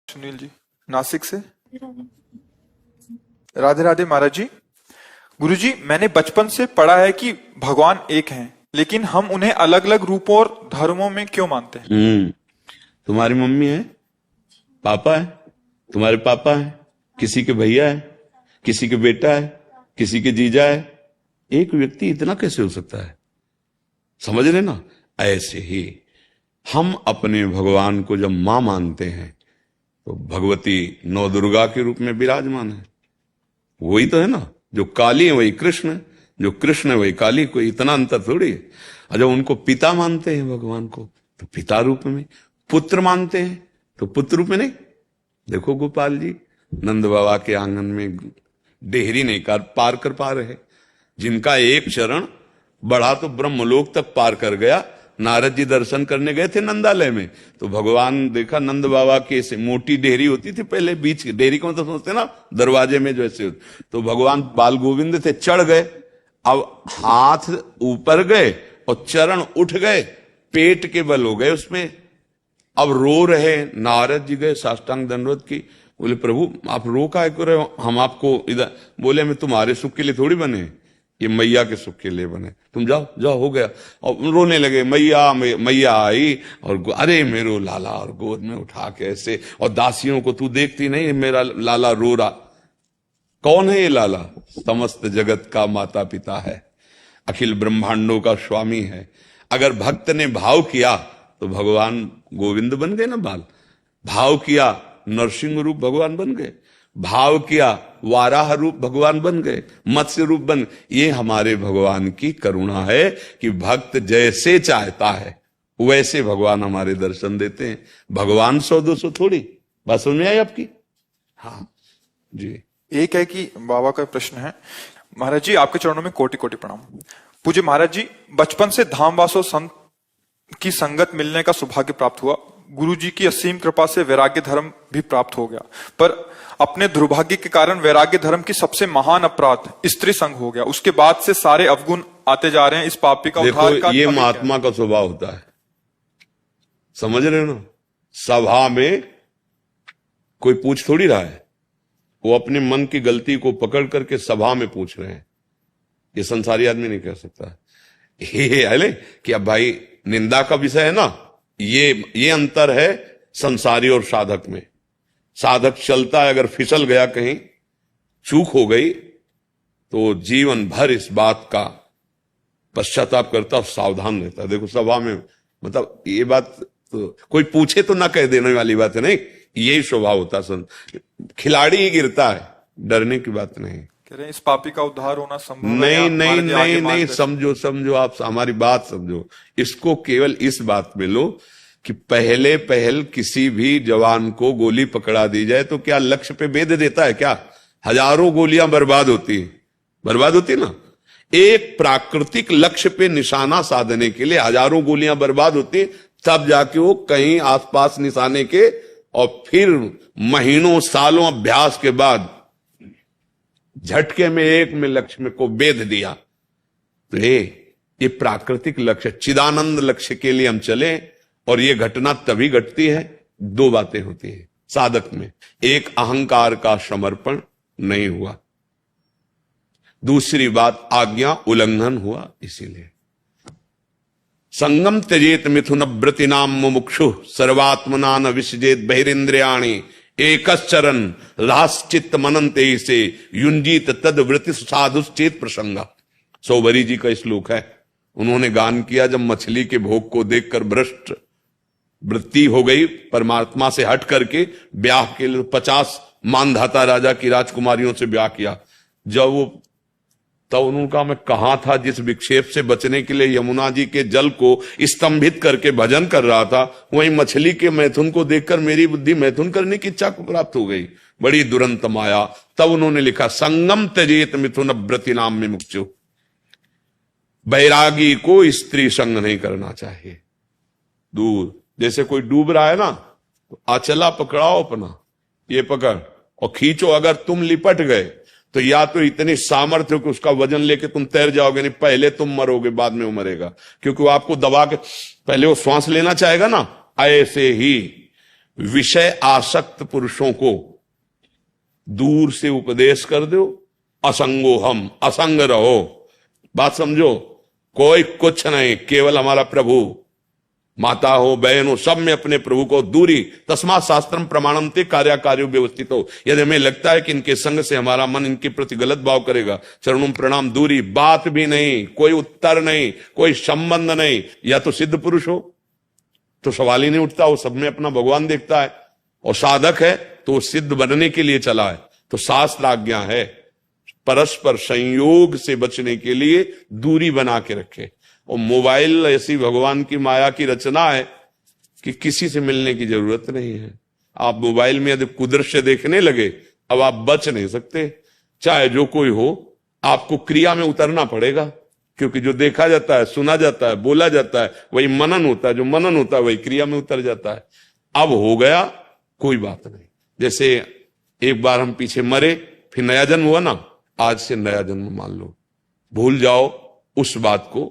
सुनील जी नासिक से। राधे राधे महाराज जी। गुरु जी, मैंने बचपन से पढ़ा है कि भगवान एक हैं, लेकिन हम उन्हें अलग अलग रूपों और धर्मों में क्यों मानते हैं? तुम्हारी मम्मी है, पापा है, तुम्हारे पापा है, किसी के भैया है, किसी के बेटा है, किसी के जीजा है। एक व्यक्ति इतना कैसे हो सकता है? समझ रहे ना? ऐसे ही हम अपने भगवान को जब मां मानते हैं तो भगवती नौ दुर्गा के रूप में विराजमान है। वही तो है ना, जो काली है वही कृष्ण है, जो कृष्ण है वही काली। कोई इतना अंतर थोड़ी है। और जब उनको पिता मानते हैं भगवान को तो पिता रूप में, पुत्र मानते हैं तो पुत्र रूप में नहीं। देखो गोपाल जी, नंद बाबा के आंगन में डेहरी नहीं पार कर पा रहे, जिनका एक चरण बढ़ा तो ब्रह्मलोक तक पार कर गया। नारद जी दर्शन करने गए थे नंदालय में, तो भगवान देखा नंद बाबा के से मोटी डेहरी होती थी पहले, बीच की डेहरी को मतलब समझते ना, दरवाजे में जो ऐसे होते, तो भगवान बाल गोविंद थे, चढ़ गए। अब हाथ ऊपर गए और चरण उठ गए, पेट के बल हो गए उसमें। अब रो रहे, नारद जी गए साष्टांग दंडवत की, बोले प्रभु आप रो काहे को रहे हो? हम आपको इधर, बोले मैं तुम्हारे सुख के लिए थोड़ी बने, ये मैया के सुख के लिए बने, तुम जाओ जाओ हो गया। और रोने लगे, मैया मैया आई और अरे मेरो लाला, और गोद में उठा के ऐसे, और दासियों को तू देखती नहीं मेरा लाला रो रहा। कौन है ये लाला? समस्त जगत का माता पिता है, अखिल ब्रह्मांडों का स्वामी है। अगर भक्त ने भाव किया तो भगवान गोविंद बन गए ना बाल। भाव किया नरसिंह रूप भगवान बन गए, भाव किया वाराह रूप भगवान बन गए, मत्स्य रूप बन। ये हमारे भगवान की करुणा है कि भक्त जैसे चाहता है वैसे भगवान हमारे दर्शन देते हैं। भगवान 100-200 थोड़ी। बात समझ में आई आपकी? हाँ जी। एक है कि बाबा का प्रश्न है, महाराज जी आपके चरणों में कोटि कोटि प्रणाम। पूज्य महाराज जी, बचपन से धामवासो संत की संगत मिलने का सौभाग्य प्राप्त हुआ। गुरु जी की असीम कृपा से वैराग्य धर्म भी प्राप्त हो गया, पर अपने दुर्भाग्य के कारण वैराग्य धर्म की सबसे महान अपराध स्त्री संग हो गया। उसके बाद से सारे अवगुण आते जा रहे हैं। इस पापी का उद्धार का ये महात्मा का स्वभाव होता है, समझ रहे हो ना? सभा में कोई पूछ थोड़ी रहा है, वो अपने मन की गलती को पकड़ करके सभा में पूछ रहे हैं। ये संसारी आदमी नहीं कह सकता। ये है कि अब भाई निंदा का विषय है ना, ये अंतर है संसारी और साधक में। साधक चलता है, अगर फिसल गया कहीं, चूक हो गई, तो जीवन भर इस बात का पश्चाताप करता और सावधान रहता। देखो सभा में, मतलब ये बात तो कोई पूछे तो ना कह देने वाली बात है, नहीं, यही स्वभाव होता। खिलाड़ी ही गिरता है, डरने की बात नहीं। कह रहे हैं इस पापी का उद्धार होना संभव नहीं नहीं नहीं नहीं, समझो आप हमारी बात समझो। इसको केवल इस बात में लो कि पहल किसी भी जवान को गोली पकड़ा दी जाए तो क्या लक्ष्य पे भेद देता है क्या? हजारों गोलियां बर्बाद होती ना। एक प्राकृतिक लक्ष्य पे निशाना साधने के लिए हजारों गोलियां बर्बाद होती, तब जाके वो कहीं आसपास निशाने के, और फिर महीनों सालों अभ्यास के बाद झटके में एक में लक्ष्य में को भेद दिया। तो ये प्राकृतिक लक्ष्य, चिदानंद लक्ष्य के लिए हम चले, और ये घटना तभी घटती है, दो बातें होती है साधक में। एक, अहंकार का समर्पण नहीं हुआ, दूसरी बात आज्ञा उल्लंघन हुआ। इसीलिए संगम त्यजेत मिथुन व्रतिनाम मुमुक्षु सर्वात्मना न विसजेत बहिरेन्द्रियाणि एकश्चरन राश्चित्त मनन्ते से युंजीत तद वृत्ति साधुश्चेत प्रसंगा। सौभरी जी का श्लोक है। उन्होंने गान किया, जब मछली के भोग को देखकर भ्रष्ट वृत्ति हो गई, परमात्मा से हट करके ब्याह के लिए 50 मानधाता राजा की राजकुमारियों से ब्याह किया। जब वो, तब उन्होंने कहा मैं कहां था जिस विक्षेप से बचने के लिए यमुना जी के जल को स्तंभित करके भजन कर रहा था, वहीं मछली के मैथुन को देखकर मेरी बुद्धि मैथुन करने की इच्छा को प्राप्त हो गई। बड़ी दुरंत माया। तब उन्होंने लिखा, संगम त्यजेत मिथुन व्रतिनाम में मुक्षु। बैरागी को स्त्री संग नहीं करना चाहिए, दूर। जैसे कोई डूब रहा है ना, तो आचला पकड़ाओ अपना, ये पकड़ और खींचो। अगर तुम लिपट गए तो या तो इतनी सामर्थ्य हो कि उसका वजन लेके तुम तैर जाओगे, नहीं पहले तुम मरोगे बाद में वो मरेगा, क्योंकि वो आपको दबा के, पहले वो श्वास लेना चाहेगा ना। ऐसे ही विषय आसक्त पुरुषों को दूर से उपदेश कर दो, असंगो हम, असंग रहो। बात समझो, कोई कुछ नहीं, केवल हमारा प्रभु। माता हो, बहन हो, सब में अपने प्रभु को दूरी। तस्मात् शास्त्रम प्रमाणम ते कार्याकार्यो व्यवस्थित हो। यदि हमें लगता है कि इनके संग से हमारा मन इनके प्रति गलत भाव करेगा, चरणों प्रणाम, दूरी। बात भी नहीं, कोई उत्तर नहीं, कोई संबंध नहीं। या तो सिद्ध पुरुष हो तो सवाल ही नहीं उठता, वो सब में अपना भगवान देखता है, और साधक है तो वो सिद्ध बनने के लिए चला है। तो शास्त्र आज्ञा है परस्पर संयोग से बचने के लिए दूरी बना के रखे। और मोबाइल ऐसी भगवान की माया की रचना है कि किसी से मिलने की जरूरत नहीं है। आप मोबाइल में यदि कुदृश्य देखने लगे, अब आप बच नहीं सकते। चाहे जो कोई हो, आपको क्रिया में उतरना पड़ेगा, क्योंकि जो देखा जाता है, सुना जाता है, बोला जाता है, वही मनन होता है। जो मनन होता है वही क्रिया में उतर जाता है। अब हो गया, कोई बात नहीं। जैसे एक बार हम पीछे मरे, फिर नया जन्म हुआ ना, आज से नया जन्म मान लो। भूल जाओ उस बात को,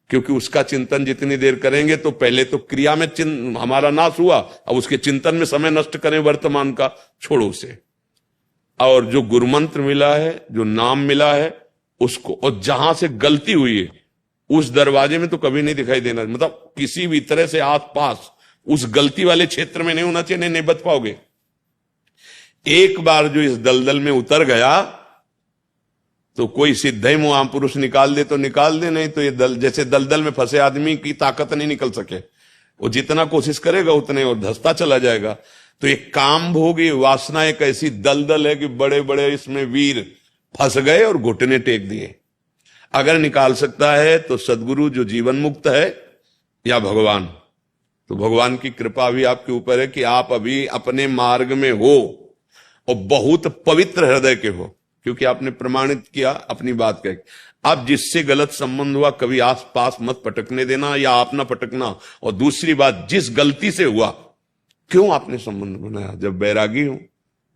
क्योंकि उसका चिंतन जितनी देर करेंगे तो पहले तो क्रिया में हमारा नाश हुआ, अब उसके चिंतन में समय नष्ट करें वर्तमान का, छोड़ो उसे। और जो गुरुमंत्र मिला है, जो नाम मिला है उसको, और जहां से गलती हुई है उस दरवाजे में तो कभी नहीं दिखाई देना। मतलब किसी भी तरह से आस पास उस गलती वाले क्षेत्र में नहीं होना चाहिए, नहीं बच पाओगे। एक बार जो इस दलदल में उतर गया तो कोई सिद्ध महापुरुष निकाल दे तो निकाल दे, नहीं तो ये जैसे दलदल में फंसे आदमी की ताकत नहीं निकल सके। वो जितना कोशिश करेगा उतने और धंसता चला जाएगा। तो ये काम भोगी वासना एक ऐसी दलदल है कि बड़े बड़े इसमें वीर फंस गए और घुटने टेक दिए। अगर निकाल सकता है तो सदगुरु जो जीवन मुक्त है, या भगवान। तो भगवान की कृपा भी आपके ऊपर है कि आप अभी अपने मार्ग में हो और बहुत पवित्र हृदय के हो, क्योंकि आपने प्रमाणित किया अपनी बात कह। अब जिससे गलत संबंध हुआ कभी आस पास मत पटकने देना, या आप ना पटकना। और दूसरी बात, जिस गलती से हुआ क्यों आपने संबंध बनाया? जब बैरागी हो,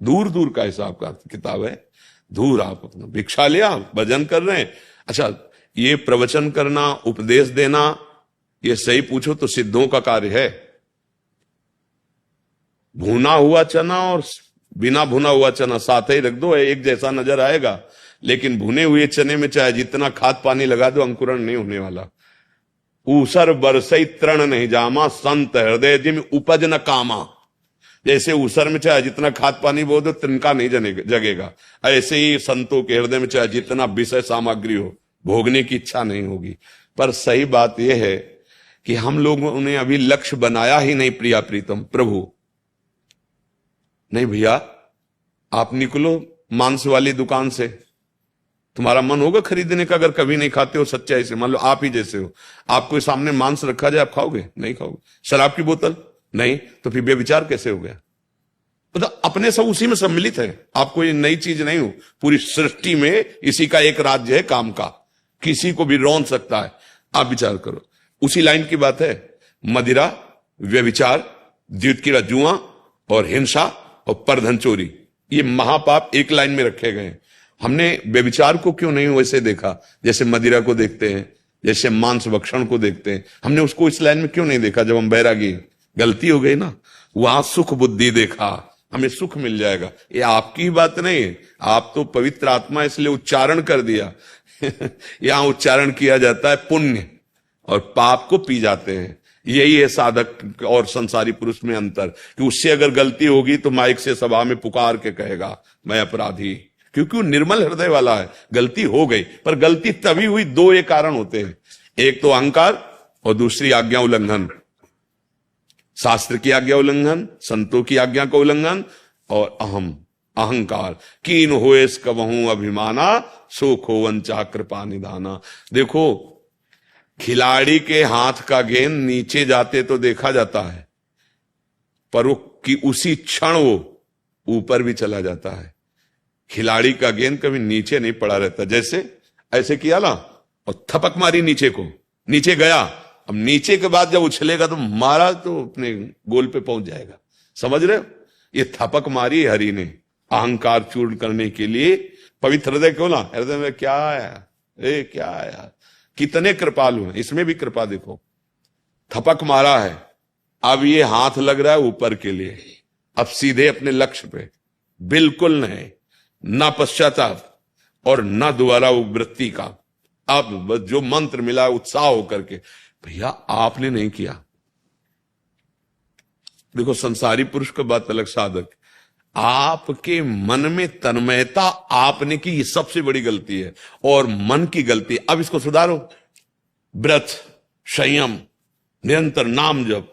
दूर दूर का हिसाब का किताब है, दूर आप अपना भिक्षा लिया, भजन कर रहे हैं। अच्छा, ये प्रवचन करना, उपदेश देना, ये सही पूछो तो सिद्धों का कार्य है। भुना हुआ चना और बिना भुना हुआ चना साथ ही रख दो, एक जैसा नजर आएगा। लेकिन भुने हुए चने में चाहे जितना खाद पानी लगा दो, अंकुरण नहीं होने वाला। ऊसर बरसई तृण नहीं जामा, संत हृदय जिम उपज न कामा। जैसे ऊसर में चाहे जितना खाद पानी बो दो, तिनका नहीं जगेगा। ऐसे ही संतों के हृदय में चाहे जितना विषय सामग्री हो, भोगने की इच्छा नहीं होगी। पर सही बात यह है कि हम लोगों ने अभी लक्ष्य बनाया ही नहीं। प्रिया प्रीतम प्रभु नहीं भैया, आप निकलो मांस वाली दुकान से, तुम्हारा मन होगा खरीदने का। अगर कभी नहीं खाते हो सच्चाई से, मान लो आप ही जैसे हो, आपको सामने मांस रखा जाए, आप खाओगे? नहीं खाओगे। शराब की बोतल नहीं, तो फिर बेविचार कैसे हो गया? मतलब अपने सब उसी में सम्मिलित है। आप कोई नई चीज नहीं हो, पूरी सृष्टि में इसी का एक राज्य है काम का, किसी को भी रौंद सकता है। आप विचार करो, उसी लाइन की बात है। मदिरा, व्यभिचार, द्वितीय जुआ और हिंसा और परधन चोरी, ये महापाप एक लाइन में रखे गए। हमने व्यभिचार को क्यों नहीं वैसे देखा जैसे मदिरा को देखते हैं, जैसे मांस भक्षण को देखते हैं? हमने उसको इस लाइन में क्यों नहीं देखा? जब हम बैरागी, गलती हो गई ना। वहां सुख बुद्धि देखा, हमें सुख मिल जाएगा। ये आपकी बात नहीं है, आप तो पवित्र आत्मा, इसलिए उच्चारण कर दिया। यहां उच्चारण किया जाता है पुण्य, और पाप को पी जाते हैं। यही है साधक और संसारी पुरुष में अंतर, कि उससे अगर गलती होगी तो माइक से सभा में पुकार के कहेगा मैं अपराधी, क्योंकि वो निर्मल हृदय वाला है। गलती हो गई, पर गलती तभी हुई, दो एक कारण होते हैं, एक तो अहंकार और दूसरी आज्ञा उल्लंघन। शास्त्र की आज्ञा उल्लंघन, संतों की आज्ञा का उल्लंघन, और अहंकार। कीन होएस कबहू अभिमाना, सो खोवन चाह कृपा निधाना। देखो, खिलाड़ी के हाथ का गेंद नीचे जाते तो देखा जाता है, पर वो कि उसी क्षण वो ऊपर भी चला जाता है। खिलाड़ी का गेंद कभी नीचे नहीं पड़ा रहता। जैसे ऐसे किया ना और थपक मारी नीचे को, नीचे गया। अब नीचे के बाद जब उछलेगा तो मारा तो अपने गोल पे पहुंच जाएगा। समझ रहे हो? ये थपक मारी हरि ने अहंकार चूर्ण करने के लिए। पवित्र हृदय क्यों ना, हृदय में क्या आया, क्या आया, कितने कृपालु हैं। इसमें भी कृपा देखो, थपक मारा है, अब ये हाथ लग रहा है ऊपर के लिए, अब सीधे अपने लक्ष्य पे, बिल्कुल नहीं, ना पश्चाताप और ना दोबारा वृत्ति का। अब बस जो मंत्र मिला उत्साह होकर के, भैया आपने नहीं किया। देखो संसारी पुरुष का बात अलग, साधक आपके मन में तन्मयता आपने की, ये सबसे बड़ी गलती है और मन की गलती। अब इसको सुधारो, व्रत, संयम, निरंतर नाम जप,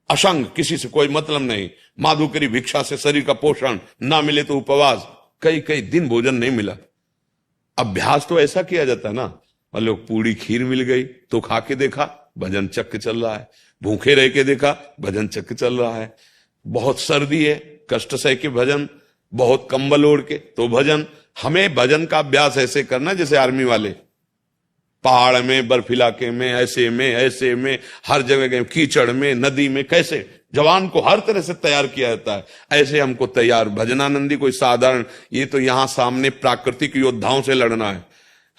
असंग, किसी से कोई मतलब नहीं, माधुकरी भिक्षा से शरीर का पोषण, ना मिले तो उपवास, कई कई दिन भोजन नहीं मिला। अभ्यास तो ऐसा किया जाता है ना, मतलब पूरी खीर मिल गई तो खा के देखा, भजन चक्र चल रहा है, भूखे रह के देखा, भजन चक्र चल रहा है, बहुत सर्दी है, कष्ट सह के भजन, बहुत कंबल ओढ़ के तो भजन। हमें भजन का अभ्यास ऐसे करना जैसे आर्मी वाले, पहाड़ में, बर्फ इलाके में, ऐसे में हर जगह गए, कीचड़ में, नदी में, कैसे जवान को हर तरह से तैयार किया जाता है, ऐसे हमको तैयार। भजनानंदी कोई साधारण, ये तो यहां सामने प्राकृतिक योद्धाओं से लड़ना है,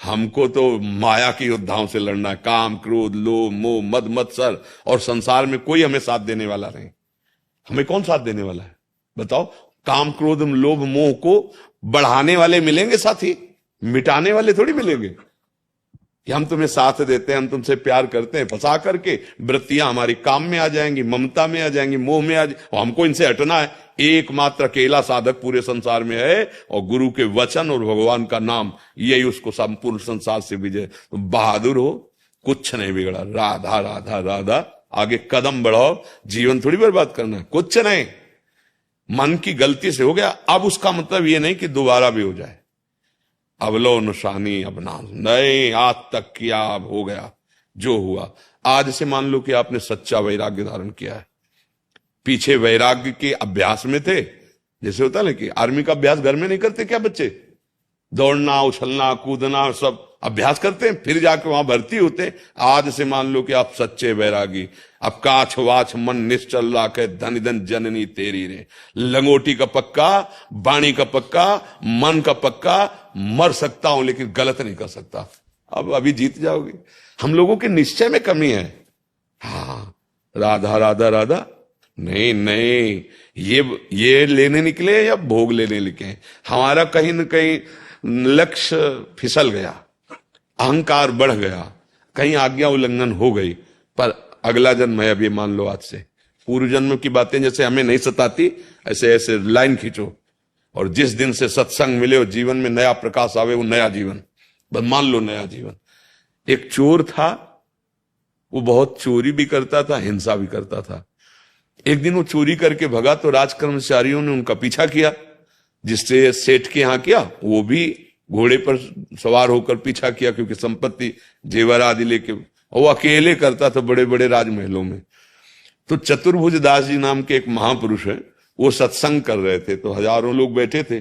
हमको तो माया की योद्धाओं से लड़ना है। काम, क्रोध, लोभ, मोह, मद मत्सर, और संसार में कोई हमें साथ देने वाला नहीं। हमें कौन साथ देने वाला है बताओ? काम, क्रोध, लोभ, मोह को बढ़ाने वाले मिलेंगे साथी, मिटाने वाले थोड़ी मिलेंगे कि हम तुम्हें साथ देते हैं, हम तुमसे प्यार करते हैं, फंसा करके वृत्तियां हमारी काम में आ जाएंगी, ममता में आ जाएंगी, मोह में आ जाएंगी, हमको इनसे हटना है। एकमात्र अकेला साधक पूरे संसार में है, और गुरु के वचन और भगवान का नाम, यही उसको संपूर्ण संसार से विजय। तो बहादुर हो, कुछ नहीं बिगड़ा, राधा राधा राधा, आगे कदम बढ़ाओ, जीवन थोड़ी बर्बाद करना है, कुछ नहीं। मन की गलती से हो गया, अब उसका मतलब ये नहीं कि दोबारा भी हो जाए। अब लो निशानी, अब ना नहीं, आज तक किया, अब हो गया जो हुआ। आज से मान लो कि आपने सच्चा वैराग्य धारण किया है, पीछे वैराग्य के अभ्यास में थे, जैसे होता है कि आर्मी का अभ्यास घर में नहीं करते क्या बच्चे? दौड़ना, उछलना, कूदना, सब अभ्यास करते हैं, फिर जाके वहां भर्ती होते। आज से मान लो कि आप सच्चे वैरागी, अब काछ वाछ मन निश्चल राखे, धन धन जननी तेरी रे, लंगोटी का पक्का, बाणी का पक्का, मन का पक्का, मर सकता हूं लेकिन गलत नहीं कर सकता। अब अभी जीत जाओगे। हम लोगों के निश्चय में कमी है। हाँ, राधा राधा राधा नहीं नहीं, ये लेने निकले या भोग लेने निकले, हमारा कहीं न कहीं लक्ष्य फिसल गया, अहंकार बढ़ गया, कहीं आज्ञा उल्लंघन हो गई। पर अगला जन्म है, अब ये मान लो आज से, पूर्व जन्म की बातें जैसे हमें नहीं सताती, ऐसे ऐसे लाइन खींचो, और जिस दिन से सत्संग मिले और जीवन में नया प्रकाश आवे, वो नया जीवन, बस मान लो नया जीवन। एक चोर था, वो बहुत चोरी भी करता था, हिंसा भी करता था। एक दिन वो चोरी करके भगा तो राज कर्मचारियों ने उनका पीछा किया, जिससे सेठ के यहां किया, वो भी घोड़े पर सवार होकर पीछा किया, क्योंकि संपत्ति जेवर आदि लेके, और वो अकेले करता था बड़े बड़े राजमहलों में। तो चतुर्भुज दास जी नाम के एक महापुरुष है, वो सत्संग कर रहे थे, तो हजारों लोग बैठे थे।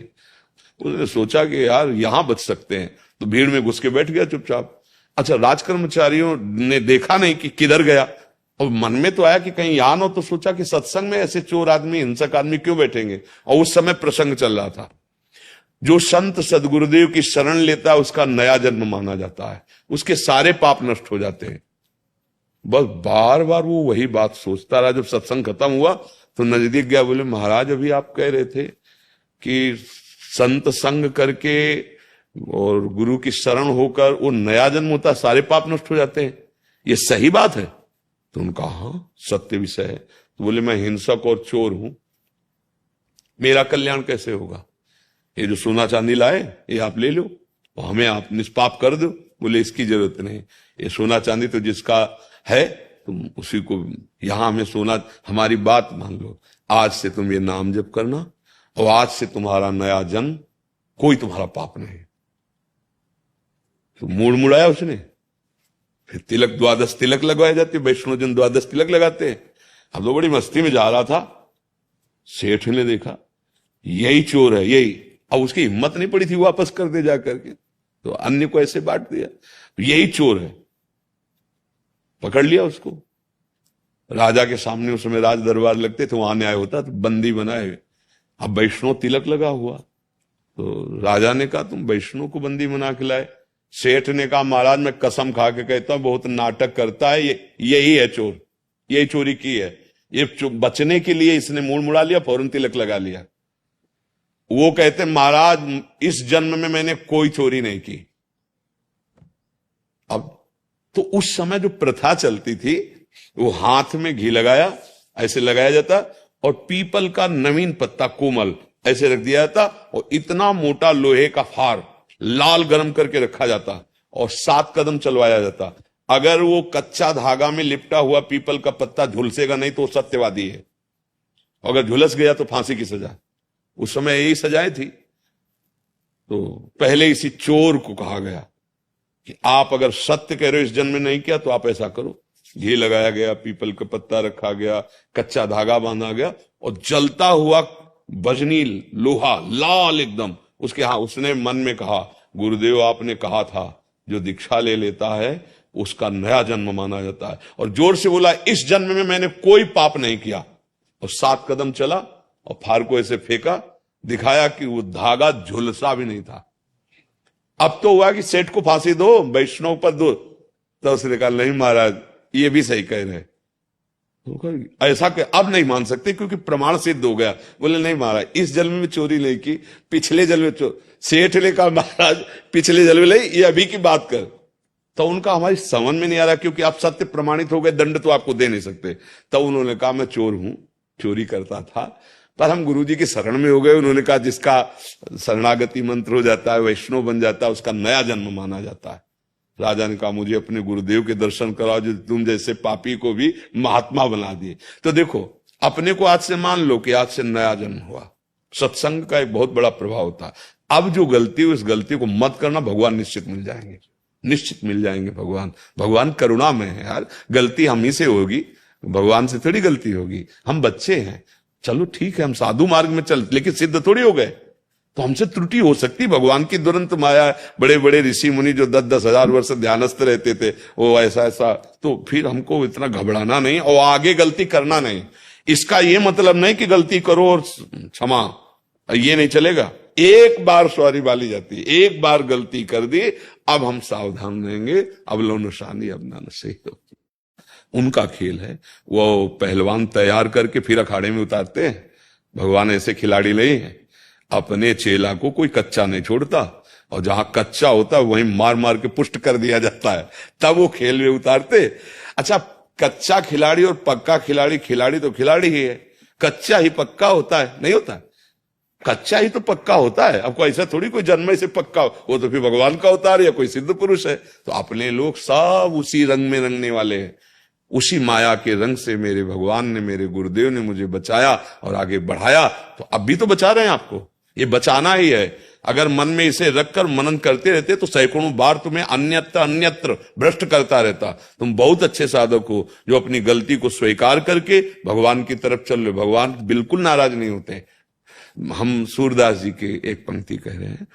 उसने सोचा कि यार यहां बच सकते हैं, तो भीड़ में घुस के बैठ गया चुपचाप। अच्छा, राज कर्मचारियों ने देखा नहीं कि किधर गया, और मन में तो आया कि कहीं यहां हो, तो सोचा कि सत्संग में ऐसे चोर आदमी, हिंसक आदमी क्यों बैठेंगे। और उस समय प्रसंग चल रहा था, जो संत सदगुरुदेव की शरण लेता है उसका नया जन्म माना जाता है, उसके सारे पाप नष्ट हो जाते हैं। बस बार बार वो वही बात सोचता रहा। जब सत्संग खत्म हुआ तो नजदीक गया, बोले महाराज अभी आप कह रहे थे कि संत संग करके और गुरु की शरण होकर वो नया जन्म होता, सारे पाप नष्ट हो जाते हैं, ये सही बात है? तो उनका हाँ सत्य विषय है। तो बोले मैं हिंसक और चोर हूं, मेरा कल्याण कैसे होगा? ये जो सोना चांदी लाए ये आप ले लो, और हमें आप निष्पाप कर दो। बोले इसकी जरूरत नहीं, ये सोना चांदी तो जिसका है तुम उसी को, यहां हमें सोना, हमारी बात मान लो, आज से तुम ये नाम जप करना, और आज से तुम्हारा नया जन्म, कोई तुम्हारा पाप नहीं। तो मूड मुड़ाया उसने। फिर तिलक, द्वादश तिलक लगवाए जाते, वैष्णव जन द्वादश तिलक लगाते हैं। अब तो बड़ी मस्ती में जा रहा था, सेठ ने देखा यही चोर है, यही। अब उसकी हिम्मत नहीं पड़ी थी वापस कर दे जा करके, तो अन्य को ऐसे बांट दिया, यही चोर है। पकड़ लिया उसको, राजा के सामने उस समय राज दरबार लगते थे, वहां न्याय होता, तो बंदी बनाए। अब वैष्णव तिलक लगा हुआ, तो राजा ने कहा तुम वैष्णव को बंदी बना के लाए। सेठ ने कहा महाराज मैं कसम खा के कहता हूं बहुत नाटक करता है, यही है चोर, यही चोरी की है। ये बचने के लिए इसने मूड मुड़ा लिया, फौरन तिलक लगा लिया। वो कहते महाराज इस जन्म में मैंने कोई चोरी नहीं की। अब तो उस समय जो प्रथा चलती थी, वो हाथ में घी लगाया, ऐसे लगाया जाता, और पीपल का नवीन पत्ता कोमल ऐसे रख दिया जाता, और इतना मोटा लोहे का फार लाल गरम करके रखा जाता, और 7 कदम चलवाया जाता। अगर वो कच्चा धागा में लिपटा हुआ पीपल का पत्ता झुलसेगा नहीं तो वो सत्यवादी है, अगर झुलस गया तो फांसी की सजा। उस समय यही सजाएं थी। तो पहले इसी चोर को कहा गया कि आप अगर सत्य कह रहे हो इस जन्म में नहीं किया तो आप ऐसा करो। घी लगाया गया, पीपल का पत्ता रखा गया, कच्चा धागा बांधा गया, और जलता हुआ बजनी लोहा लाल एकदम उसके, हाँ उसने मन में कहा गुरुदेव आपने कहा था जो दीक्षा ले लेता है उसका नया जन्म माना जाता है, और जोर से बोला इस जन्म में मैंने कोई पाप नहीं किया, और 7 कदम चला और फार को ऐसे फेंका, दिखाया कि वो धागा झुलसा भी नहीं था। अब तो हुआ कि सेठ को फांसी दो, वैष्णव पर दो, तो उसने कहा नहीं महाराज ये भी सही कह रहे, तो ऐसा कि अब नहीं मान सकते क्योंकि प्रमाण सिद्ध हो गया। बोले नहीं महाराज इस जन्म में चोरी नहीं की, पिछले जन्म में सेठ ने कहा महाराज पिछले जन्म में, ये अभी की बात कर। तो उनका हमारी समझ में नहीं आ रहा क्योंकि आप सत्य प्रमाणित हो गए, दंड तो आपको दे नहीं सकते। तब उन्होंने कहा मैं चोर हूं, चोरी करता था, पर हम गुरुजी की शरण में हो गए। उन्होंने कहा जिसका शरणागति मंत्र हो जाता है, वैष्णव बन जाता है, उसका नया जन्म माना जाता है। राजा ने कहा मुझे अपने गुरुदेव के दर्शन कराओ जो तुम जैसे पापी को भी महात्मा बना दिए। तो देखो अपने को आज से मान लो कि आज से नया जन्म हुआ। सत्संग का एक बहुत बड़ा प्रभाव होता है। अब जो गलती हो इस गलती को मत करना, भगवान निश्चित मिल जाएंगे, निश्चित मिल जाएंगे। भगवान करुणा में है यार। गलती हम ही से होगी, भगवान से थोड़ी गलती होगी। हम बच्चे हैं, चलो ठीक है हम साधु मार्ग में चल, लेकिन सिद्ध थोड़ी हो गए, तो हमसे त्रुटि हो सकती। भगवान की दुरंत माया। बड़े बड़े ऋषि मुनि जो 10-10 हजार वर्ष ध्यानस्थ रहते थे, वो ऐसा, तो फिर हमको इतना घबराना नहीं और आगे गलती करना नहीं। इसका ये मतलब नहीं कि गलती करो और क्षमा, ये नहीं चलेगा। एक बार सॉरी वाली जाती है, एक बार गलती कर दी, अब हम सावधान रहेंगे। अब लो निशानी अब ना सही हो, उनका खेल है। वो पहलवान तैयार करके फिर अखाड़े में उतारते हैं। भगवान ऐसे खिलाड़ी नहीं है, अपने चेला को कोई कच्चा नहीं छोड़ता, और जहां कच्चा होता है वहीं मार मार के पुष्ट कर दिया जाता है, तब वो खेल में उतारते। अच्छा कच्चा खिलाड़ी और पक्का खिलाड़ी, खिलाड़ी तो खिलाड़ी ही है, कच्चा ही पक्का होता है? नहीं होता, कच्चा ही तो पक्का होता है। अब कोई ऐसा थोड़ी कोई जन्म से पक्का हो, वो तो फिर भगवान का अवतार या कोई सिद्ध पुरुष है। तो अपने लोग सब उसी रंग में रंगने वाले हैं, उसी माया के रंग से मेरे भगवान ने, मेरे गुरुदेव ने मुझे बचाया और आगे बढ़ाया, तो अब भी तो बचा रहे हैं आपको। ये बचाना ही है। अगर मन में इसे रखकर मनन करते रहते तो सैकड़ों बार तुम्हें अन्यत्र अन्यत्र भ्रष्ट करता रहता। तुम बहुत अच्छे साधक हो जो अपनी गलती को स्वीकार करके भगवान की तरफ चल रहे। भगवान बिल्कुल नाराज नहीं होते। हम सूरदास जी के एक पंक्ति कह रहे हैं,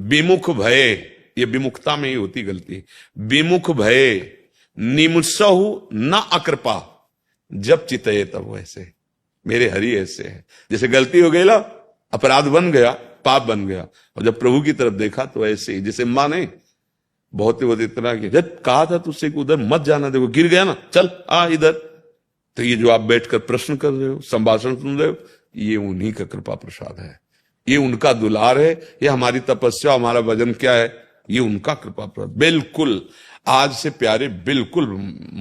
विमुख भय, ये विमुखता में ही होती गलती। विमुख भय निमुत्सहु न अकृपा, जब चितये तब वैसे। मेरे हरि ऐसे है, जैसे गलती हो गई ना, अपराध बन गया, पाप बन गया, और जब प्रभु की तरफ देखा तो ऐसे ही। जैसे मां ने बहुत इतना कि जब कहा था तुझसे कि उधर मत जाना, देखो गिर गया ना, चल आ इधर। तो ये जो आप बैठकर प्रश्न कर रहे हो, संभाषण सुन रहे हो, ये उन्हीं का कृपा प्रसाद है, ये उनका दुलार है। ये हमारी तपस्या, हमारा भजन क्या है, ये उनका कृपा प्रसाद। बिल्कुल आज से प्यारे, बिल्कुल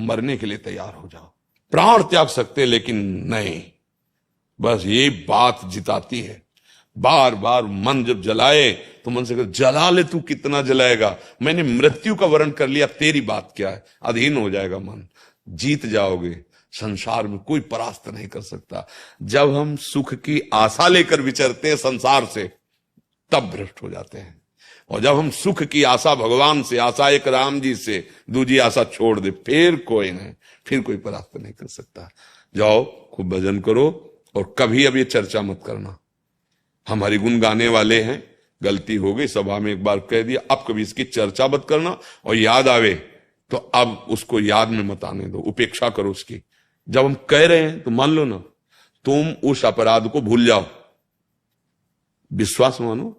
मरने के लिए तैयार हो जाओ, प्राण त्याग सकते, लेकिन नहीं, बस ये बात जिताती है। बार बार मन जब जलाए तो मन से कर, जला ले तू, कितना जलाएगा, मैंने मृत्यु का वर्ण कर लिया, तेरी बात क्या है। अधीन हो जाएगा मन, जीत जाओगे। संसार में कोई परास्त नहीं कर सकता। जब हम सुख की आशा लेकर विचरते हैं संसार से, तब भ्रष्ट हो जाते हैं। और जब हम सुख की आशा भगवान से, आशा एक राम जी से, दूसरी आशा छोड़ दे, फिर कोई नहीं, फिर कोई परास्त नहीं कर सकता। जाओ खूब भजन करो, और कभी अब ये चर्चा मत करना। हम हरिगुण गाने वाले हैं, गलती हो गई, सभा में एक बार कह दिया, अब कभी इसकी चर्चा मत करना। और याद आवे तो अब उसको याद में मत आने दो, उपेक्षा करो उसकी। जब हम कह रहे हैं तो मान लो ना, तुम उस अपराध को भूल जाओ। विश्वास मानो,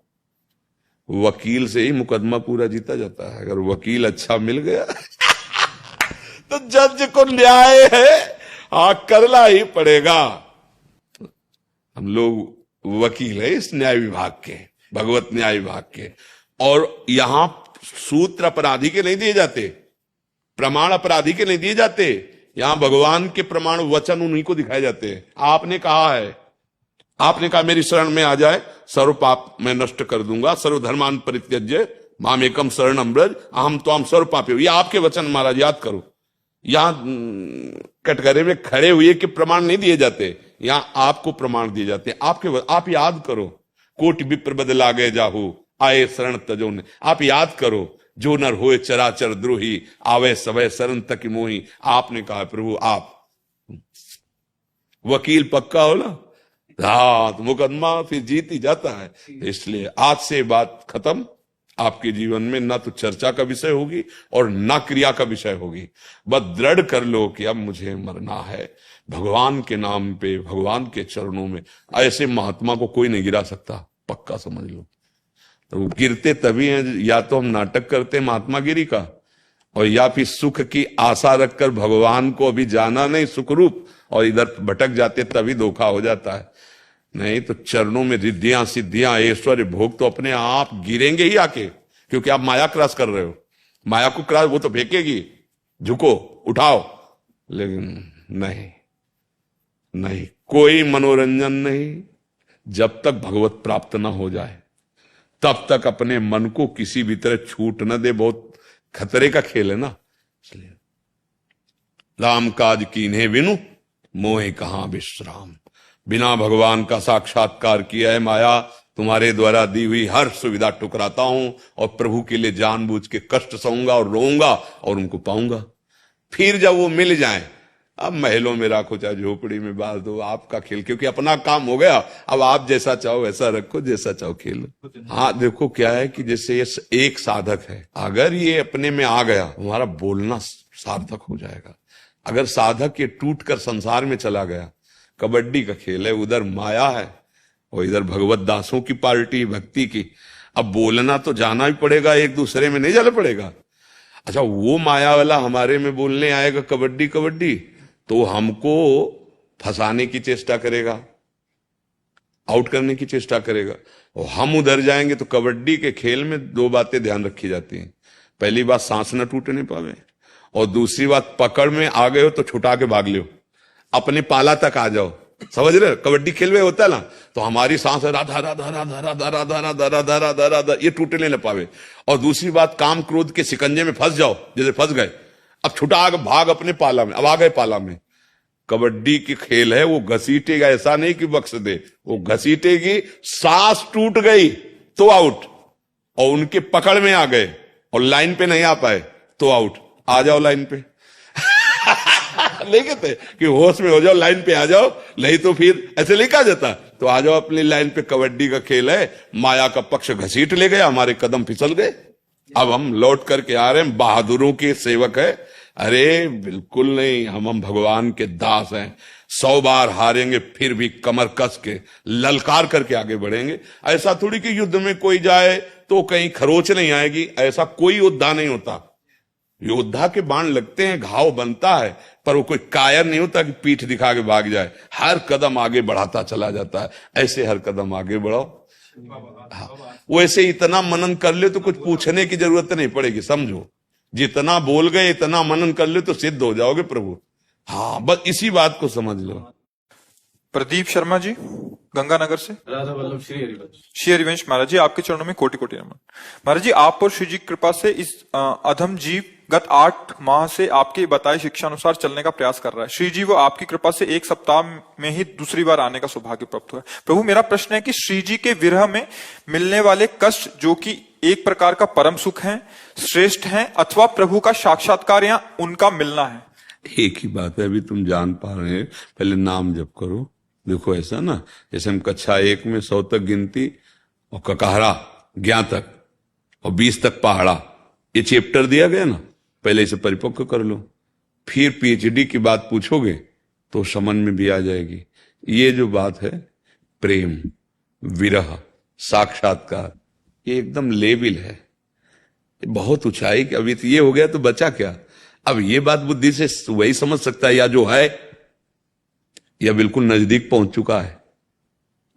वकील से ही मुकदमा पूरा जीता जाता है। अगर वकील अच्छा मिल गया तो जज को न्याय है, हाँ, करना ही पड़ेगा। हम लोग वकील है इस न्याय विभाग के, भगवत न्याय विभाग के, और यहां सूत्र अपराधी के नहीं दिए जाते, प्रमाण अपराधी के नहीं दिए जाते। यहां भगवान के प्रमाण वचन उन्हीं को दिखाए जाते हैं। आपने कहा है, आपने कहा मेरी शरण में आ जाए, सर्व पाप मैं नष्ट कर दूंगा, सर्व धर्मान परित्यज्य माम एकम शरणम ब्रज अहम त्वाम सर्व पापी। ये आपके वचन महाराज, याद करो। यहां कटघरे में खड़े हुए के प्रमाण नहीं दिए जाते, यहां आपको प्रमाण दिए जाते हैं। आप याद करो, कोटि विप्र बदला गए जाहू आए शरण तजो ने। आप याद करो, जो नर होए चराचर द्रोही आवे सवै शरण तक मोही। आपने कहा प्रभु आप वकील पक्का हो ना, हाँ, तो मुकदमा फिर जीत ही जाता है। इसलिए आज से बात खत्म। आपके जीवन में ना तो चर्चा का विषय होगी और ना क्रिया का विषय होगी। बस दृढ़ कर लो कि अब मुझे मरना है भगवान के नाम पे, भगवान के चरणों में। ऐसे महात्मा को कोई नहीं गिरा सकता, पक्का समझ लो। तो गिरते तभी हैं, या तो हम नाटक करते हैं महात्मा गिरी का, और या फिर सुख की आशा रखकर भगवान को अभी जाना नहीं सुख रूप, और इधर भटक जाते, तभी धोखा हो जाता है। नहीं तो चरणों में रिद्धियां सिद्धियां ऐश्वर्य भोग तो अपने आप गिरेंगे ही आके, क्योंकि आप माया क्रॉस कर रहे हो। माया को क्रॉस वो तो फेंकेगी, झुको उठाओ, लेकिन नहीं कोई मनोरंजन नहीं। जब तक भगवत प्राप्त ना हो जाए तब तक अपने मन को किसी भी तरह छूट न दे। बहुत खतरे का खेल है ना। इसलिए राम काज कीन्हे बिनु मोहे कहां विश्राम। बिना भगवान का साक्षात्कार किया है माया तुम्हारे द्वारा दी हुई हर सुविधा टुकराता हूं, और प्रभु के लिए जानबूझ के कष्ट सहूंगा और रोऊंगा और उनको पाऊंगा। फिर जब वो मिल जाए, अब महलों में राखो चाहे झोपड़ी में बांध दो, आपका खेल, क्योंकि अपना काम हो गया। अब आप जैसा चाहो वैसा रखो, जैसा चाहो खेलो। हाँ, देखो क्या है कि जैसे ये एक साधक है, अगर ये अपने में आ गया हमारा बोलना सार्थक हो जाएगा। अगर साधक ये टूट कर संसार में चला गया, कबड्डी का खेल है, उधर माया है और इधर भगवत दासों की पार्टी भक्ति की। अब बोलना तो जाना ही पड़ेगा, एक दूसरे में नहीं जाना पड़ेगा। अच्छा, वो माया वाला हमारे में बोलने आएगा कबड्डी कबड्डी, तो हमको फंसाने की चेष्टा करेगा, आउट करने की चेष्टा करेगा, और हम उधर जाएंगे। तो कबड्डी के खेल में दो बातें ध्यान रखी जाती हैं। पहली बात, सांस न टूटने पावे, और दूसरी बात, पकड़ में आ गए हो तो छुटा के भाग लो, अपने पाला तक आ जाओ। समझ रहे? कबड्डी खेल में होता है ना, तो हमारी सांस राधा राधा राधा राधा राधा राधा राधा राधा राधा ये टूटने न पावे। और दूसरी बात, काम क्रोध के शिकंजे में फंस जाओ, जैसे फंस गए, अब छुटा भाग अपने पाला में, अब आ गए पाला में। कबड्डी की खेल है, वो घसीटेगा, ऐसा नहीं कि बख्श दे, वो घसीटेगी। सांस टूट गई तो आउट, और उनके पकड़ में आ गए और लाइन पे नहीं आ पाए तो आउट। आ जाओ लाइन पे नहीं कहते कि होश में हो जाओ, लाइन पे आ जाओ, नहीं तो फिर ऐसे नहीं कहा जाता। तो आ जाओ अपनी लाइन पे। कबड्डी का खेल है, माया का पक्ष घसीट ले गया, हमारे कदम फिसल गए, अब हम लौट करके आ रहे हैं, बहादुरों के सेवक है। अरे बिल्कुल नहीं, हम भगवान के दास हैं। 100 बार हारेंगे फिर भी कमर कस के ललकार करके आगे बढ़ेंगे। ऐसा थोड़ी कि युद्ध में कोई जाए तो कहीं खरोच नहीं आएगी, ऐसा कोई योद्धा नहीं होता। योद्धा के बाण लगते हैं, घाव बनता है, पर वो कोई कायर नहीं होता कि पीठ दिखा के भाग जाए। हर कदम आगे बढ़ाता चला जाता है। ऐसे हर कदम आगे बढ़ाओ। हाँ, वैसे इतना मनन कर ले तो कुछ पूछने की जरूरत नहीं पड़ेगी। समझो, जितना बोल गए इतना मनन कर ले तो सिद्ध हो जाओगे प्रभु। हाँ, बस इसी बात को समझ लो। प्रदीप शर्मा जी, गंगानगर से। राधा वल्लभ श्री हरिवंश। श्री हरिवंश महाराज जी, आपके चरणों में कोटि कोटि नमन। महाराज जी, आप और श्री जी की कृपा से इस अधम जीव गत 8 माह से आपकी बताई शिक्षा अनुसार चलने का प्रयास कर रहा है। श्री जी वो आपकी कृपा से 1 सप्ताह में ही दूसरी बार आने का सौभाग्य प्राप्त हुआ है। प्रभु, मेरा प्रश्न है कि श्री जी के विरह में मिलने वाले कष्ट, जो कि एक प्रकार का परम सुख है, श्रेष्ठ है, अथवा प्रभु का साक्षात्कार या उनका मिलना है? एक ही बात है, अभी तुम जान पा रहे हैं। पहले नाम जप करो। देखो ऐसा ना, जैसे हम कक्षा 1 में 100 तक गिनती और ककहरा ज्ञा तक और 20 तक पहाड़ा, ये चैप्टर दिया गया ना, पहले इसे परिपक्व कर लो। फिर पीएचडी की बात पूछोगे तो समझ में भी आ जाएगी। ये जो बात है प्रेम, विरह, साक्षात्कार, ये एकदम लेवल है, बहुत ऊंचाई की। अभी तो ये हो गया तो बचा क्या? अब ये बात बुद्धि से वही समझ सकता है, या जो है या बिल्कुल नजदीक पहुंच चुका है?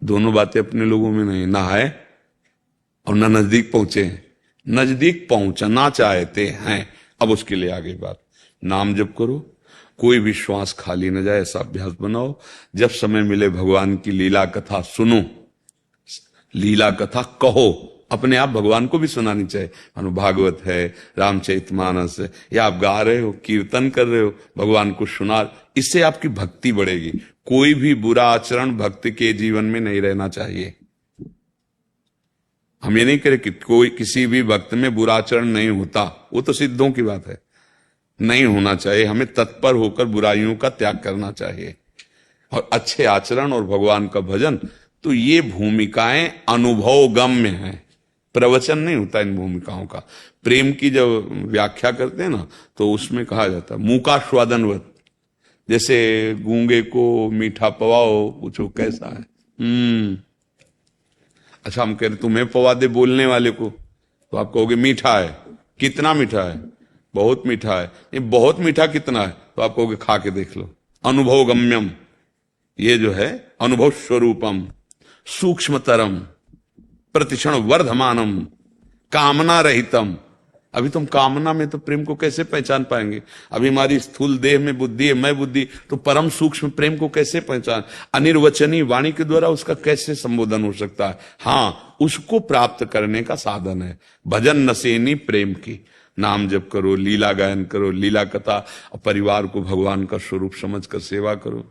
दोनों बातें अपने लोगों में नहीं, ना है और ना नजदीक पहुंचे हैं। नजदीक पहुंचना चाहते हैं, अब उसके लिए आगे बात। नाम जप करो, कोई भी श्वास खाली न जाए, ऐसा अभ्यास बनाओ। जब समय मिले भगवान की लीला कथा सुनो, लीला कथा कहो, अपने आप भगवान को भी सुनानी चाहिए। मानो भागवत है, रामचरितमानस है, या आप गा रहे हो, कीर्तन कर रहे हो, भगवान को सुना, इससे आपकी भक्ति बढ़ेगी। कोई भी बुरा आचरण भक्त के जीवन में नहीं रहना चाहिए। हम ये नहीं कह रहे कि कोई किसी भी भक्त में बुरा आचरण नहीं होता, वो तो सिद्धों की बात है, नहीं होना चाहिए। हमें तत्पर होकर बुराइयों का त्याग करना चाहिए और अच्छे आचरण और भगवान का भजन। तो ये भूमिकाएं अनुभव गम्य हैं, प्रवचन नहीं होता इन भूमिकाओं का। प्रेम की जब व्याख्या करते हैं ना, तो उसमें कहा जाता है मूकास्वादनवत। जैसे गूंगे को मीठा पवाओ, पूछो कैसा है, अच्छा हम कह रहे तुम्हें पवा दे बोलने वाले को, तो आप कहोगे मीठा है। कितना मीठा है? बहुत मीठा है। ये बहुत मीठा कितना है? तो आप कहोगे खा के देख लो। अनुभव गम्यम, ये जो है अनुभव स्वरूपम, सूक्ष्मतरम, प्रतिक्षण वर्धमानम, कामना रहितम। अभी तुम कामना में तो प्रेम को कैसे पहचान पाएंगे? अभी हमारी स्थूल देह में बुद्धि है, मैं बुद्धि, तो परम सूक्ष्म प्रेम को कैसे पहचान? अनिर्वचनीय वाणी के द्वारा उसका कैसे संबोधन हो सकता है? हाँ, उसको प्राप्त करने का साधन है भजन नसेनी प्रेम की। नाम जप करो, लीला गायन करो, लीला कथा, परिवार को भगवान का स्वरूप समझकर सेवा करो।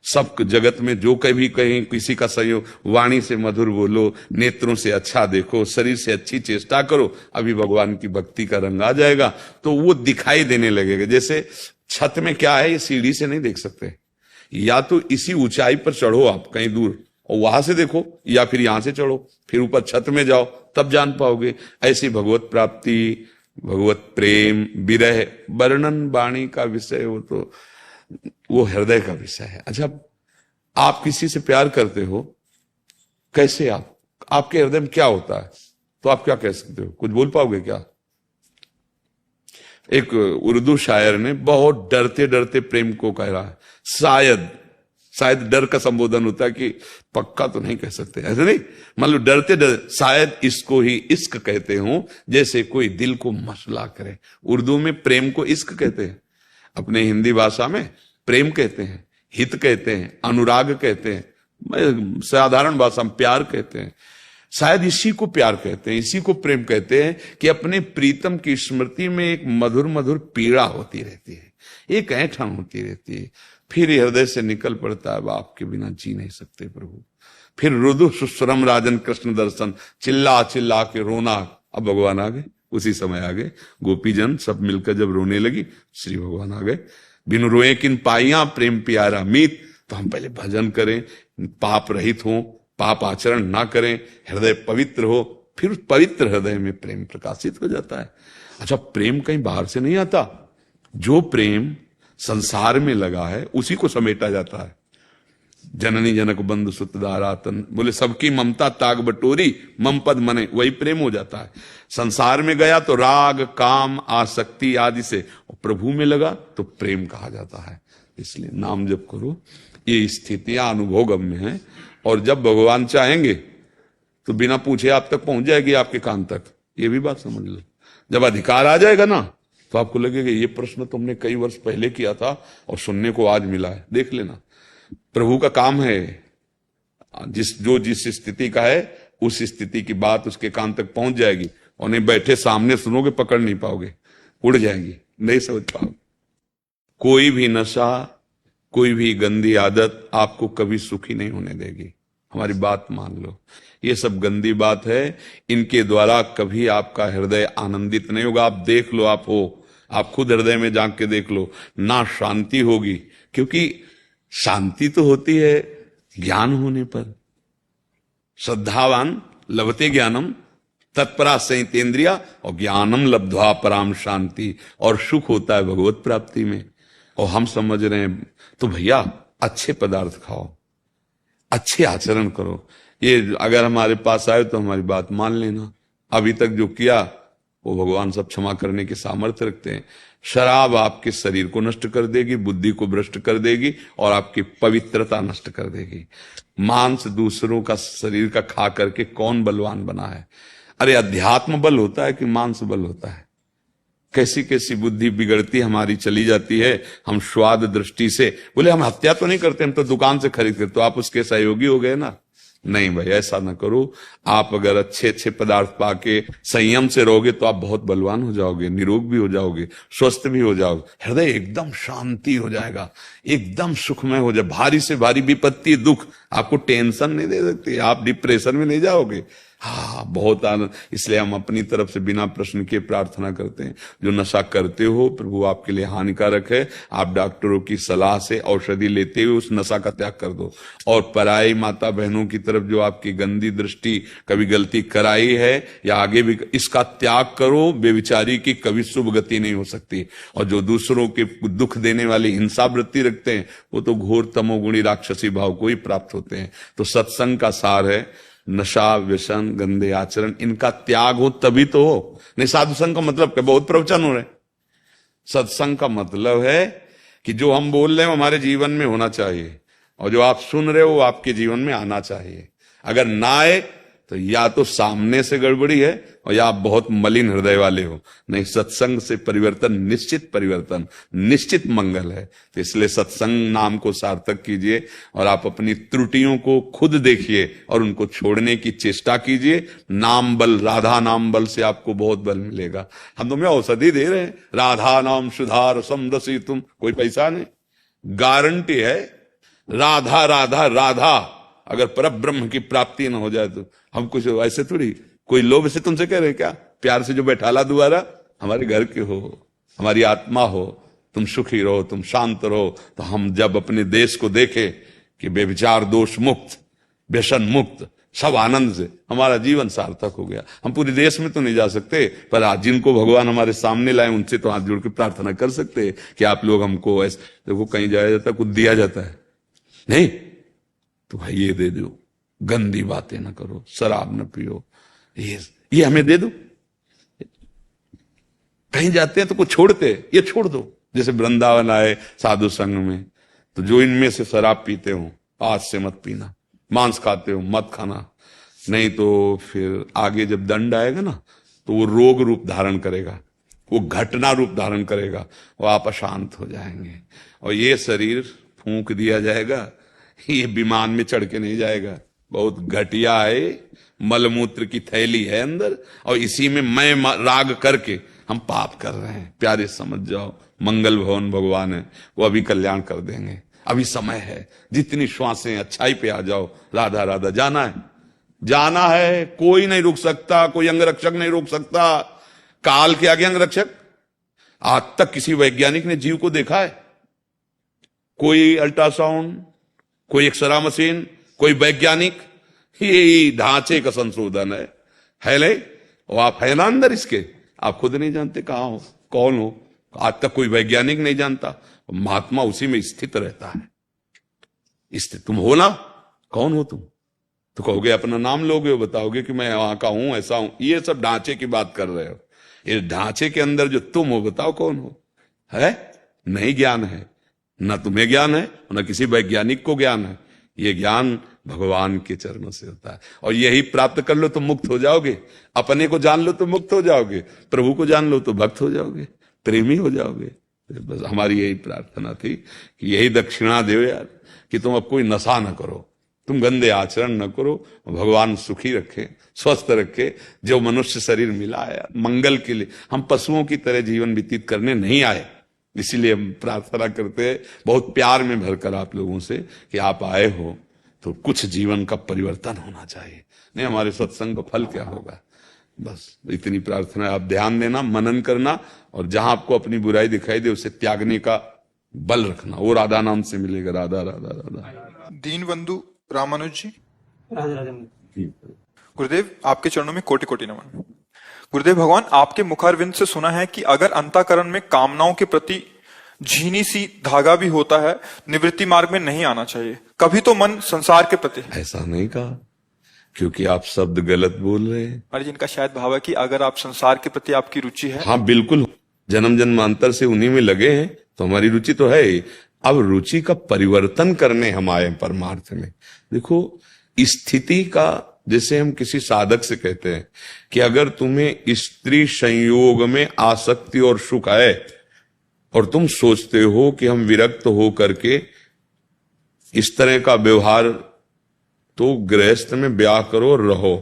सब जगत में जो कभी कहीं किसी का सहयोग, वाणी से मधुर बोलो, नेत्रों से अच्छा देखो, शरीर से अच्छी चेष्टा करो, अभी भगवान की भक्ति का रंग आ जाएगा, तो वो दिखाई देने लगेगा। जैसे छत में क्या है, ये सीढ़ी से नहीं देख सकते, या तो इसी ऊंचाई पर चढ़ो आप कहीं दूर और वहां से देखो, या फिर यहां से चढ़ो, फिर ऊपर छत में जाओ, तब जान पाओगे। ऐसी भगवत प्राप्ति, भगवत प्रेम, विरह, वर्णन वाणी का विषय हो, तो वो हृदय का विषय है। अच्छा, आप किसी से प्यार करते हो, कैसे आपके हृदय में क्या होता है? तो आप क्या कह सकते हो? कुछ बोल पाओगे क्या? एक उर्दू शायर ने बहुत डरते डरते प्रेम को कह रहा है, शायद डर का संबोधन होता है कि पक्का तो नहीं कह सकते, ऐसे नहीं, मान लो डरते डरते, शायद इसको ही इश्क कहते हो, जैसे कोई दिल को मसला करे। उर्दू में प्रेम को इश्क कहते हैं, अपने हिंदी भाषा में प्रेम कहते हैं, हित कहते हैं, अनुराग कहते हैं, साधारण भाषा में प्यार कहते हैं। शायद इसी को प्यार कहते हैं, इसी को प्रेम कहते हैं कि अपने प्रीतम की स्मृति में एक मधुर मधुर पीड़ा होती रहती है, एक ऐंठन होती रहती है, फिर हृदय से निकल पड़ता है, आपके बिना जी नहीं सकते प्रभु। फिर रुदु सुस्वरम राजन कृष्ण दर्शन, चिल्ला चिल्ला के रोना। अब भगवान आ गए, उसी समय आ गए। गोपीजन सब मिलकर जब रोने लगी, श्री भगवान आ गए। बिनु रोए किन पाइया प्रेम प्यारा मीत। तो हम पहले भजन करें, पाप रहित हो, पाप आचरण ना करें, हृदय पवित्र हो, फिर पवित्र हृदय में प्रेम प्रकाशित हो जाता है। अच्छा, प्रेम कहीं बाहर से नहीं आता। जो प्रेम संसार में लगा है उसी को समेटा जाता है। जननी जनक बंधु सुत दारातन, बोले सबकी ममता ताग बटोरी, मम पद मने, वही प्रेम हो जाता है। संसार में गया तो राग काम आसक्ति आदि से, और प्रभु में लगा तो प्रेम कहा जाता है। इसलिए नाम जप करो, ये स्थितियां अनुभव गम्य हैं, और जब भगवान चाहेंगे तो बिना पूछे आप तक पहुंच जाएगी, आपके कान तक। ये भी बात समझ लो। जब अधिकार आ जाएगा ना, तो आपको लगेगा ये प्रश्न तुमने कई वर्ष पहले किया था और सुनने को आज मिला है। देख लेना, प्रभु का काम है, जिस स्थिति का है उस स्थिति की बात उसके कान तक पहुंच जाएगी, और नहीं बैठे सामने सुनोगे, पकड़ नहीं पाओगे, उड़ जाएंगी, नहीं समझ पाओगे। कोई भी नशा, कोई भी गंदी आदत आपको कभी सुखी नहीं होने देगी। हमारी बात मान लो, ये सब गंदी बात है, इनके द्वारा कभी आपका हृदय आनंदित नहीं होगा। आप देख लो, आप खुद हृदय में झांक के देख लो, ना शांति होगी, क्योंकि शांति तो होती है ज्ञान होने पर। श्रद्धावान लभते ज्ञानम तत्परा संयतेन्द्रिया, और ज्ञानम लब्ध्वा पराम शांति, और सुख होता है भगवत प्राप्ति में। और हम समझ रहे हैं तो भैया अच्छे पदार्थ खाओ, अच्छे आचरण करो। ये अगर हमारे पास आए तो हमारी बात मान लेना, अभी तक जो किया वो भगवान सब क्षमा करने की सामर्थ्य रखते हैं। शराब आपके शरीर को नष्ट कर देगी, बुद्धि को भ्रष्ट कर देगी और आपकी पवित्रता नष्ट कर देगी। मांस दूसरों का शरीर का खा करके कौन बलवान बना है? अरे अध्यात्म बल होता है कि मांस बल होता है? कैसी कैसी बुद्धि बिगड़ती हमारी चली जाती है। हम स्वाद दृष्टि से बोले हम हत्या तो नहीं करते, हम तो दुकान से खरीद करते, तो आप उसके सहयोगी हो गए ना। नहीं भाई, ऐसा ना करो। आप अगर अच्छे अच्छे पदार्थ पाके संयम से रहोगे तो आप बहुत बलवान हो जाओगे, निरोग भी हो जाओगे, स्वस्थ भी हो जाओगे, हृदय एकदम शांति हो जाएगा, एकदम सुखमय हो जाए। भारी से भारी विपत्ति दुख आपको टेंशन नहीं दे सकती, आप डिप्रेशन में नहीं जाओगे। हाँ, बहुत आनंद। इसलिए हम अपनी तरफ से बिना प्रश्न के प्रार्थना करते हैं, जो नशा करते हो प्रभु आपके लिए हानिकारक है, आप डॉक्टरों की सलाह से औषधि लेते हुए उस नशा का त्याग कर दो। और पराई माता बहनों की तरफ जो आपकी गंदी दृष्टि कभी गलती कराई है या आगे भी, इसका त्याग करो। बेविचारी की कभी शुभ गति नहीं हो सकती। और जो दूसरों के दुख देने वाली हिंसा वृत्ति रखते हैं वो तो घोर तमोगुणी राक्षसी भाव को ही प्राप्त होते हैं। तो सत्संग का सार है नशा, व्यसन, गंदे आचरण, इनका त्याग हो तभी तो हो। नहीं साधु संग का मतलब क्या? बहुत प्रवचन हो रहे। सत्संग का मतलब है कि जो हम बोल रहे हैं हमारे जीवन में होना चाहिए और जो आप सुन रहे हो वो आपके जीवन में आना चाहिए। अगर ना आए तो या तो सामने से गड़बड़ी है और या आप बहुत मलिन हृदय वाले हो। नहीं, सत्संग से परिवर्तन, निश्चित परिवर्तन, निश्चित मंगल है। तो इसलिए सत्संग नाम को सार्थक कीजिए और आप अपनी त्रुटियों को खुद देखिए और उनको छोड़ने की चेष्टा कीजिए। नाम बल, राधा नाम बल से आपको बहुत बल मिलेगा। हम तुम्हें औषधि दे रहे हैं, राधा नाम सुधार समदसी तुम, कोई पैसा नहीं, गारंटी है। राधा राधा राधा, अगर परब्रह्म की प्राप्ति न हो जाए तो हम कुछ ऐसे थोड़ी कोई लोभ से तुमसे कह रहे क्या? प्यार से जो बैठाला दोबारा, हमारे घर के हो, हमारी आत्मा हो, तुम सुखी रहो, तुम शांत रहो। तो हम जब अपने देश को देखें कि बेविचार, दोष मुक्त, व्यसन मुक्त, सब आनंद से, हमारा जीवन सार्थक हो गया। हम पूरे देश में तो नहीं जा सकते, पर आज जिनको भगवान हमारे सामने लाए उनसे तो हाथ जोड़ के प्रार्थना कर सकते हैं कि आप लोग हमको ऐसे, देखो कहीं जाया जाता है, कुछ दिया जाता है नहीं, तो भाई ये दे दो, गंदी बातें ना करो, शराब न पियो, ये हमें दे दो। कहीं जाते हैं तो कुछ छोड़ते, ये छोड़ दो। जैसे वृंदावन आए साधु संघ में, तो जो इनमें से शराब पीते हो आज से मत पीना, मांस खाते हो मत खाना, नहीं तो फिर आगे जब दंड आएगा ना तो वो रोग रूप धारण करेगा, वो घटना रूप धारण करेगा, वो आप अशांत हो जाएंगे। और ये शरीर फूंक दिया जाएगा, ये विमान में चढ़ के नहीं जाएगा। बहुत घटिया है, मलमूत्र की थैली है अंदर, और इसी में मैं राग करके हम पाप कर रहे हैं। प्यारे समझ जाओ, मंगल भवन भगवान है, वो अभी कल्याण कर देंगे। अभी समय है, जितनी श्वासें अच्छाई पे आ जाओ। राधा राधा, जाना है, जाना है, कोई नहीं रुक सकता, कोई अंगरक्षक नहीं रोक सकता। काल के आगे अंगरक्षक? आज तक किसी वैज्ञानिक ने जीव को देखा है? कोई अल्ट्रासाउंड, कोई एक्सरा मशीन, कोई वैज्ञानिक, ये ढांचे का संशोधन है ले? और आप है ना अंदर इसके, आप खुद नहीं जानते कहां हो, कौन हो। आज तक कोई वैज्ञानिक नहीं जानता, महात्मा उसी में स्थित रहता है। स्थित तुम हो ना, कौन हो तुम? तो कहोगे अपना नाम लोगे, बताओगे कि मैं वहां का हूं, ऐसा हूं। ये सब ढांचे की बात कर रहे हो। इस ढांचे के अंदर जो तुम हो, बताओ कौन हो? है नहीं, ज्ञान है ना, तुम्हें ज्ञान है ना किसी वैज्ञानिक को ज्ञान है। ये ज्ञान भगवान के चरणों से होता है, और यही प्राप्त कर लो तो मुक्त हो जाओगे। अपने को जान लो तो मुक्त हो जाओगे, प्रभु को जान लो तो भक्त हो जाओगे, प्रेमी हो जाओगे। बस हमारी यही प्रार्थना थी कि यही दक्षिणा दो यार, कि तुम अब कोई नशा न करो, तुम गंदे आचरण न करो, भगवान सुखी रखे, स्वस्थ रखे। जो मनुष्य शरीर मिला है मंगल के लिए, हम पशुओं की तरह जीवन व्यतीत करने नहीं आए। इसीलिए हम प्रार्थना करते हैं बहुत प्यार में भरकर आप लोगों से कि आप आए हो तो कुछ जीवन का परिवर्तन होना चाहिए। नहीं, हमारे सत्संग का फल क्या होगा? बस इतनी प्रार्थना। आप ध्यान देना, मनन करना, और जहां आपको अपनी बुराई दिखाई दे उसे त्यागने का बल रखना, वो राधा नाम से मिलेगा। राधा राधा राधा। दीनबंधु रामानुज जी, गुरुदेव आपके चरणों में कोटि कोटि नमन। गुरुदेव भगवान, आपके मुखारविंद से सुना है कि अगर अंतःकरण में कामनाओं के प्रति झीनी सी धागा भी होता है, निवृत्ति मार्ग में नहीं आना चाहिए। कभी तो मन संसार के प्रति। ऐसा नहीं कहा क्योंकि आप शब्द गलत बोल रहे हैं। महाराज जी, इनका शायद भाव है कि अगर आप संसार के प्रति आपकी रुचि है। हाँ बिल्कुल, जन्म जन्मांतर से उन्हीं में लगे हैं तो हमारी रुचि तो है ही। अब रुचि का परिवर्तन करने हम आए परमार्थ में। देखो, स्थिति का, जैसे हम किसी साधक से कहते हैं कि अगर तुम्हें स्त्री संयोग में आसक्ति और सुख है और तुम सोचते हो कि हम विरक्त हो करके इस तरह का व्यवहार, तो गृहस्थ में ब्याह करो और रहो।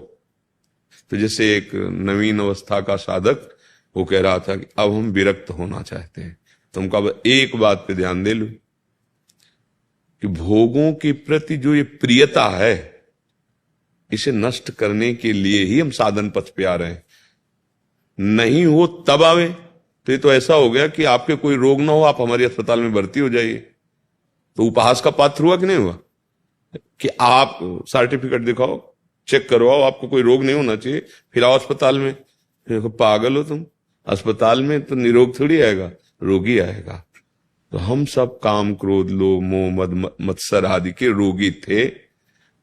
तो जैसे एक नवीन अवस्था का साधक वो कह रहा था कि अब हम विरक्त होना चाहते हैं, तो हम कहा एक बात पे ध्यान दे लो कि भोगों के प्रति जो ये प्रियता है, इसे नष्ट करने के लिए ही हम साधन पथ पे आ रहे हैं। नहीं हो तब आवे, तो ये तो ऐसा हो गया कि आपके कोई रोग ना हो, आप हमारे अस्पताल में भर्ती हो जाइए, तो उपहास का पात्र हुआ कि नहीं हुआ? कि आप सर्टिफिकेट दिखाओ, चेक करवाओ, आपको कोई रोग नहीं होना चाहिए, फिर आओ अस्पताल में। देखो पागल हो तुम, अस्पताल में तो निरोग थोड़ी आएगा, रोगी आएगा। तो हम सब काम क्रोध लोभ मोह मद मत्सर आदि के रोगी थे।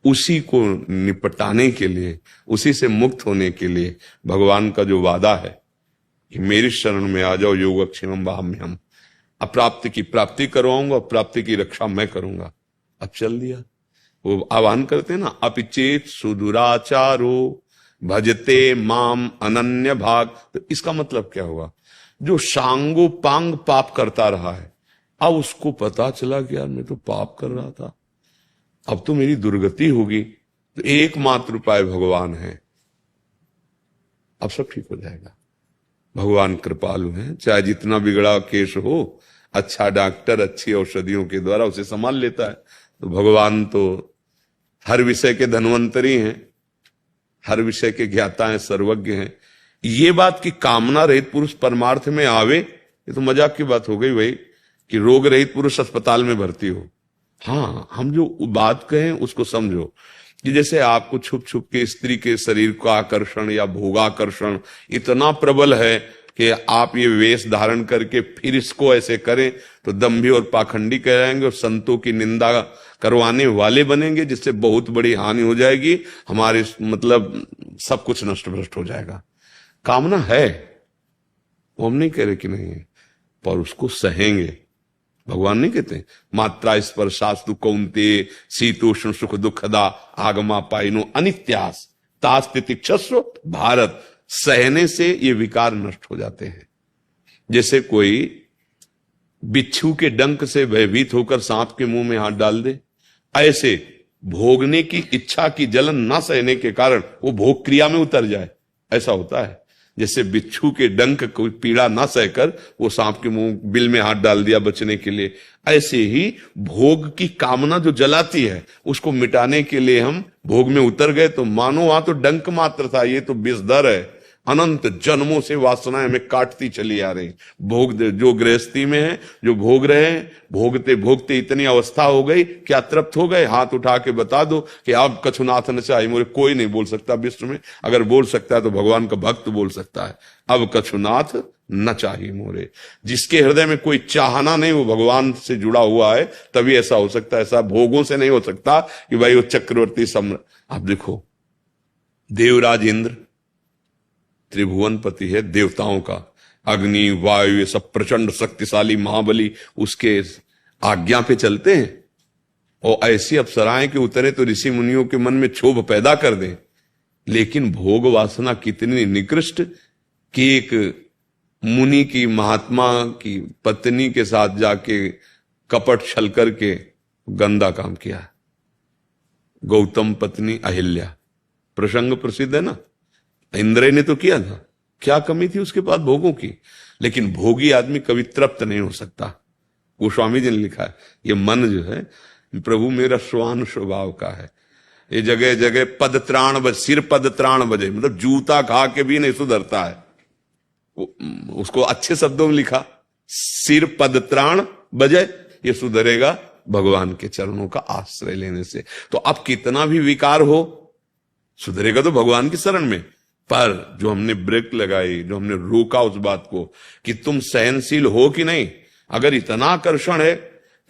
उसी को निपटाने के लिए, उसी से मुक्त होने के लिए भगवान का जो वादा है कि मेरी शरण में आ जाओ, योगक्षेमम वाहम्यहम्, अप्राप्ति की प्राप्ति करवाऊंगा, प्राप्ति की रक्षा मैं करूंगा। अब चल दिया, वो आह्वान करते हैं ना, अपिचेत सुदुराचारो भजते माम अनन्य भाग। तो इसका मतलब क्या हुआ? जो सांगो पांग पाप करता रहा है, अब उसको पता चला कि यार मैं तो पाप कर रहा था, अब तो मेरी दुर्गति होगी, तो एकमात्र उपाय भगवान है, अब सब ठीक हो जाएगा। भगवान कृपालु हैं, चाहे जितना बिगड़ा केस हो, अच्छा डॉक्टर अच्छी औषधियों के द्वारा उसे संभाल लेता है। तो भगवान तो हर विषय के धन्वंतरी हैं, हर विषय के ज्ञाता हैं, सर्वज्ञ हैं। ये बात कि कामना रहित पुरुष परमार्थ में आवे, ये तो मजाक की बात हो गई भाई, कि रोग रहित पुरुष अस्पताल में भर्ती हो। हाँ, हम जो बात कहें उसको समझो कि जैसे आपको छुप छुप के स्त्री के शरीर का आकर्षण या भोगाकर्षण इतना प्रबल है कि आप ये वेश धारण करके फिर इसको ऐसे करें तो दंभी और पाखंडी कहलाएंगे और संतों की निंदा करवाने वाले बनेंगे, जिससे बहुत बड़ी हानि हो जाएगी, हमारे मतलब सब कुछ नष्ट भ्रष्ट हो जाएगा। कामना है, वो हम नहीं कह रहे कि नहीं है, पर उसको सहेंगे। भगवान नहीं कहते मात्रा स्पर्शास्तु कौन्ते शीतोष्ण सुख दुखदा आगमा पाइनो अनित्यास तास्तितिक्षस्व भारत। सहने से ये विकार नष्ट हो जाते हैं। जैसे कोई बिच्छू के डंक से भयभीत होकर सांप के मुंह में हाथ डाल दे, ऐसे भोगने की इच्छा की जलन ना सहने के कारण वो भोग क्रिया में उतर जाए, ऐसा होता है। जैसे बिच्छू के डंक कोई पीड़ा ना सहकर वो सांप के मुंह बिल में हाथ डाल दिया बचने के लिए, ऐसे ही भोग की कामना जो जलाती है उसको मिटाने के लिए हम भोग में उतर गए। तो मानो वहां तो डंक मात्र था, ये तो विषधर है, अनंत जन्मों से वासनाएं हमें काटती चली आ रही। भोग जो गृहस्थी में है, जो भोग रहे हैं, भोगते भोगते इतनी अवस्था हो गई, क्या तृप्त हो गए? हाथ उठा के बता दो कि आप कछुनाथ न चाहिए मोरे। कोई नहीं बोल सकता विश्व में, अगर बोल सकता है तो भगवान का भक्त बोल सकता है, अब कछुनाथ न चाहिए मोरे। जिसके हृदय में कोई चाहना नहीं, वो भगवान से जुड़ा हुआ है, तभी ऐसा हो सकता है। ऐसा भोगों से नहीं हो सकता कि भाई वो चक्रवर्ती सम्राट। आप देखो, देवराज इंद्र त्रिभुवनपति है, देवताओं का, अग्नि वायु ये सब प्रचंड शक्तिशाली महाबली उसके आज्ञा पे चलते हैं। और ऐसी अप्सराएं कि उतरे तो ऋषि मुनियों के मन में क्षोभ पैदा कर दें। लेकिन भोग वासना कितनी निकृष्ट कि एक मुनि की, महात्मा की पत्नी के साथ जाके कपट छल करके गंदा काम किया। गौतम पत्नी अहिल्या, प्रसंग प्रसिद्ध है ना, इंद्र ने तो किया था, क्या कमी थी उसके पास भोगों की। लेकिन भोगी आदमी कभी तृप्त नहीं हो सकता। गोस्वामी जी ने लिखा है, ये मन जो है प्रभु मेरा श्वान स्वभाव का है, ये जगह जगह पद त्राण बज, सिर पद त्राण बजे, मतलब जूता खा के भी नहीं सुधरता है। उसको अच्छे शब्दों में लिखा, सिर पद त्राण बजे, ये सुधरेगा भगवान के चरणों का आश्रय लेने से। तो अब कितना भी विकार हो, सुधरेगा तो भगवान की शरण में। पर जो हमने ब्रेक लगाई, जो हमने रोका उस बात को कि तुम सहनशील हो कि नहीं, अगर इतना आकर्षण है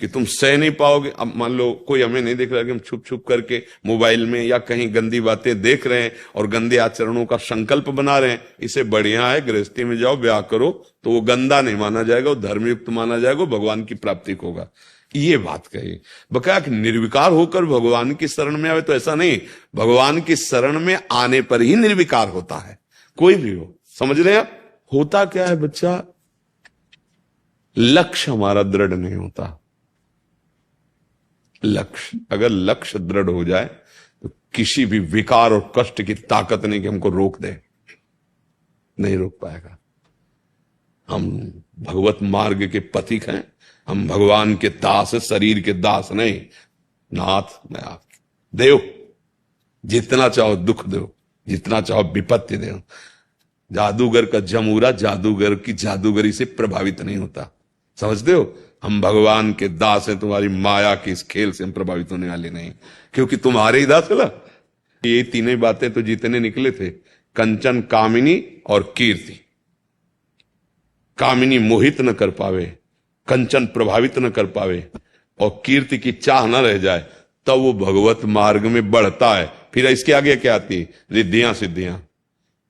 कि तुम सह नहीं पाओगे। अब मान लो कोई हमें नहीं देख रहा कि हम छुप छुप करके मोबाइल में या कहीं गंदी बातें देख रहे हैं और गंदे आचरणों का संकल्प बना रहे हैं, इसे बढ़िया है गृहस्थी में जाओ, ब्याह करो, तो वो गंदा नहीं माना जाएगा, वो धर्मयुक्त माना जाएगा, भगवान की प्राप्ति होगा। ये बात कही। बकाया कि निर्विकार होकर भगवान की शरण में आवे, तो ऐसा नहीं, भगवान की शरण में आने पर ही निर्विकार होता है, कोई भी हो। समझ रहे हैं? होता क्या है बच्चा, लक्ष्य हमारा दृढ़ नहीं होता। लक्ष्य, अगर लक्ष्य दृढ़ हो जाए तो किसी भी विकार और कष्ट की ताकत नहीं कि हमको रोक दे, नहीं रोक पाएगा। हम भगवत मार्ग के पथिक हैं, हम भगवान के दास, शरीर के दास नहीं। नाथ मैं आप देव, जितना चाहो दुख दो, जितना चाहो विपत्ति दो। जादूगर का जमूरा जादूगर की जादूगरी से प्रभावित नहीं होता, समझते हो? हम भगवान के दास हैं, तुम्हारी माया के इस खेल से हम प्रभावित होने वाले नहीं, क्योंकि तुम्हारे ही दास है। ये तीनों बातें तो जीतने निकले थे, कंचन, कामिनी और कीर्ति। कामिनी मोहित न कर पावे, कंचन प्रभावित न कर पावे और कीर्ति की चाह न रह जाए, तब वो भगवत मार्ग में बढ़ता है। फिर इसके आगे क्या आती है? रिद्धियां सिद्धियां।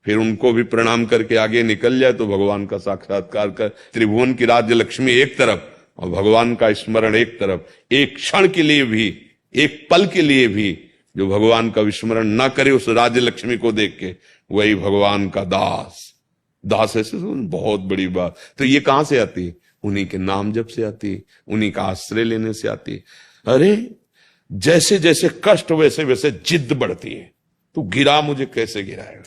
फिर उनको भी प्रणाम करके आगे निकल जाए तो भगवान का साक्षात्कार कर, त्रिभुवन की राज्य लक्ष्मी एक तरफ और भगवान का स्मरण एक तरफ। एक क्षण के लिए भी, एक पल के लिए भी जो भगवान का विस्मरण ना करे उस राज्य लक्ष्मी को देख के, वही भगवान का दास। दास ऐसे बहुत बड़ी बात। तो ये कहां से आती? उन्हीं के नाम जप से आती, उन्हीं का आश्रय लेने से आती। अरे जैसे जैसे कष्ट वैसे वैसे जिद बढ़ती है। तू गिरा मुझे कैसे गिराएगा?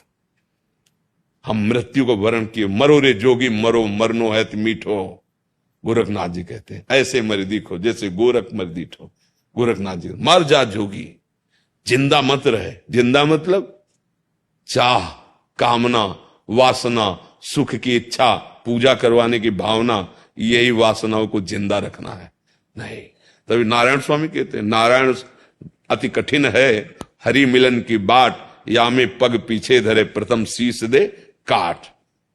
हम मृत्यु को वरण किए, मरो रे जोगी मरो, मरनो है मीठो। गोरखनाथ जी कहते हैं ऐसे मर दिखो जैसे गोरख मर दीठो। गोरखनाथ जी, मर जा जोगी, जिंदा मत रहे। जिंदा मतलब चाह, कामना, वासना, सुख की इच्छा, पूजा करवाने की भावना, यही वासनाओं को जिंदा रखना है। नहीं, तभी नारायण स्वामी कहते हैं नारायण अति कठिन है, हरि मिलन की बाट, या में पग पीछे धरे प्रथम शीश दे काट।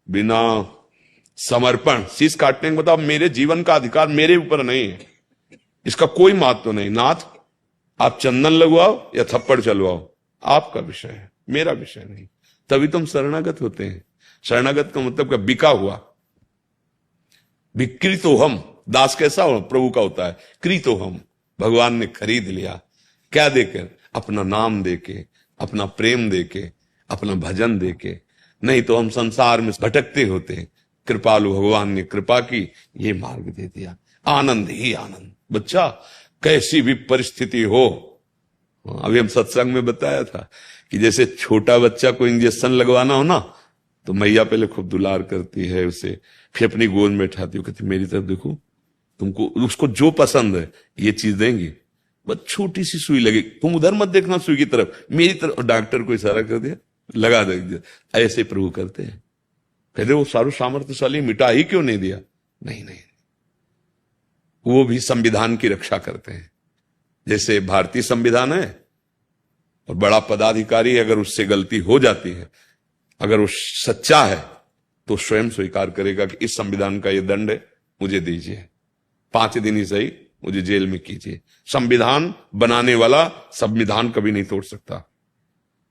बिना समर्पण शीश काटने का मतलब मेरे जीवन का अधिकार मेरे ऊपर नहीं है, इसका कोई महत्व नहीं। नाथ आप चंदन लगवाओ या थप्पड़ चलवाओ, आपका विषय है, मेरा विषय नहीं। तभी तुम शरणागत होते हैं। शरणागत का मतलब क्या? बिका हुआ। विकृतो हम, दास कैसा हो? प्रभु का होता है। कृतो हम, भगवान ने खरीद लिया। क्या देकर? अपना नाम देके, अपना प्रेम देके, अपना भजन देके। नहीं तो हम संसार में भटकते होते हैं। कृपालु भगवान ने कृपा की, ये मार्ग दे दिया। आनंद ही आनंद। बच्चा कैसी भी परिस्थिति हो, अभी हम सत्संग में बताया था कि जैसे छोटा बच्चा को इंजेक्शन लगवाना हो ना, तो मैया पहले खूब दुलार करती है उसे, फिर अपनी गोद में उठाती हो, कहती मेरी तरफ देखो, तुमको उसको जो पसंद है ये चीज देंगी, बस छोटी सी सुई लगी, तुम उधर मत देखना सुई की तरफ, मेरी तरफ। डॉक्टर को इशारा कर दिया, लगा दे। ऐसे प्रभु करते हैं। कहते वो सारू सामर्थ्यशाली, मिटा ही क्यों नहीं दिया? नहीं नहीं, वो भी संविधान की रक्षा करते हैं। जैसे भारतीय संविधान है और बड़ा पदाधिकारी अगर उससे गलती हो जाती है, अगर वो सच्चा है तो स्वयं स्वीकार करेगा कि इस संविधान का ये दंड है, मुझे दीजिए, 5 दिन ही सही मुझे जेल में कीजिए। संविधान बनाने वाला संविधान कभी नहीं तोड़ सकता।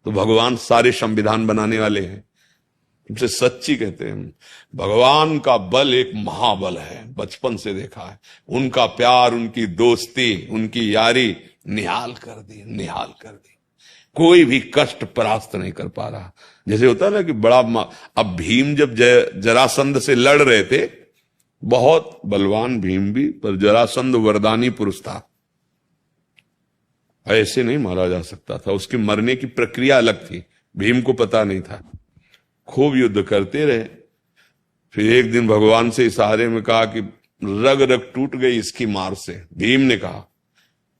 तो भगवान सारे संविधान बनाने वाले हैं। तुमसे सच्ची कहते हैं, भगवान का बल एक महाबल है, बचपन से देखा है। उनका प्यार, उनकी दोस्ती, उनकी यारी निहाल कर दी, निहाल कर दी। कोई भी कष्ट परास्त नहीं कर पा रहा। जैसे होता है ना कि बड़ा अब भीम जब जरासंध से लड़ रहे थे, बहुत बलवान भीम भी, पर जरासंध वरदानी पुरुष था, ऐसे नहीं मारा जा सकता था। उसके मरने की प्रक्रिया अलग थी, भीम को पता नहीं था। खूब युद्ध करते रहे। फिर एक दिन भगवान से इशारे में कहा कि रग रग टूट गई इसकी मार से। भीम ने कहा,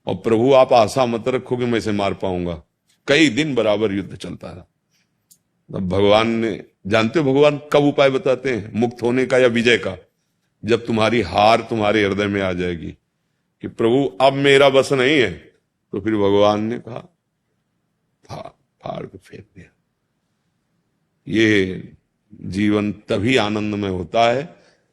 और प्रभु आप आशा मत रखो कि मैं इसे मार पाऊंगा। कई दिन बराबर युद्ध चलता रहा। तब भगवान ने, जानते हो भगवान कब उपाय बताते हैं मुक्त होने का या विजय का? जब तुम्हारी हार तुम्हारे हृदय में आ जाएगी कि प्रभु अब मेरा बस नहीं है, तो फिर भगवान ने कहा फाड़ के फेंक दिया। ये जीवन तभी आनंदमय होता है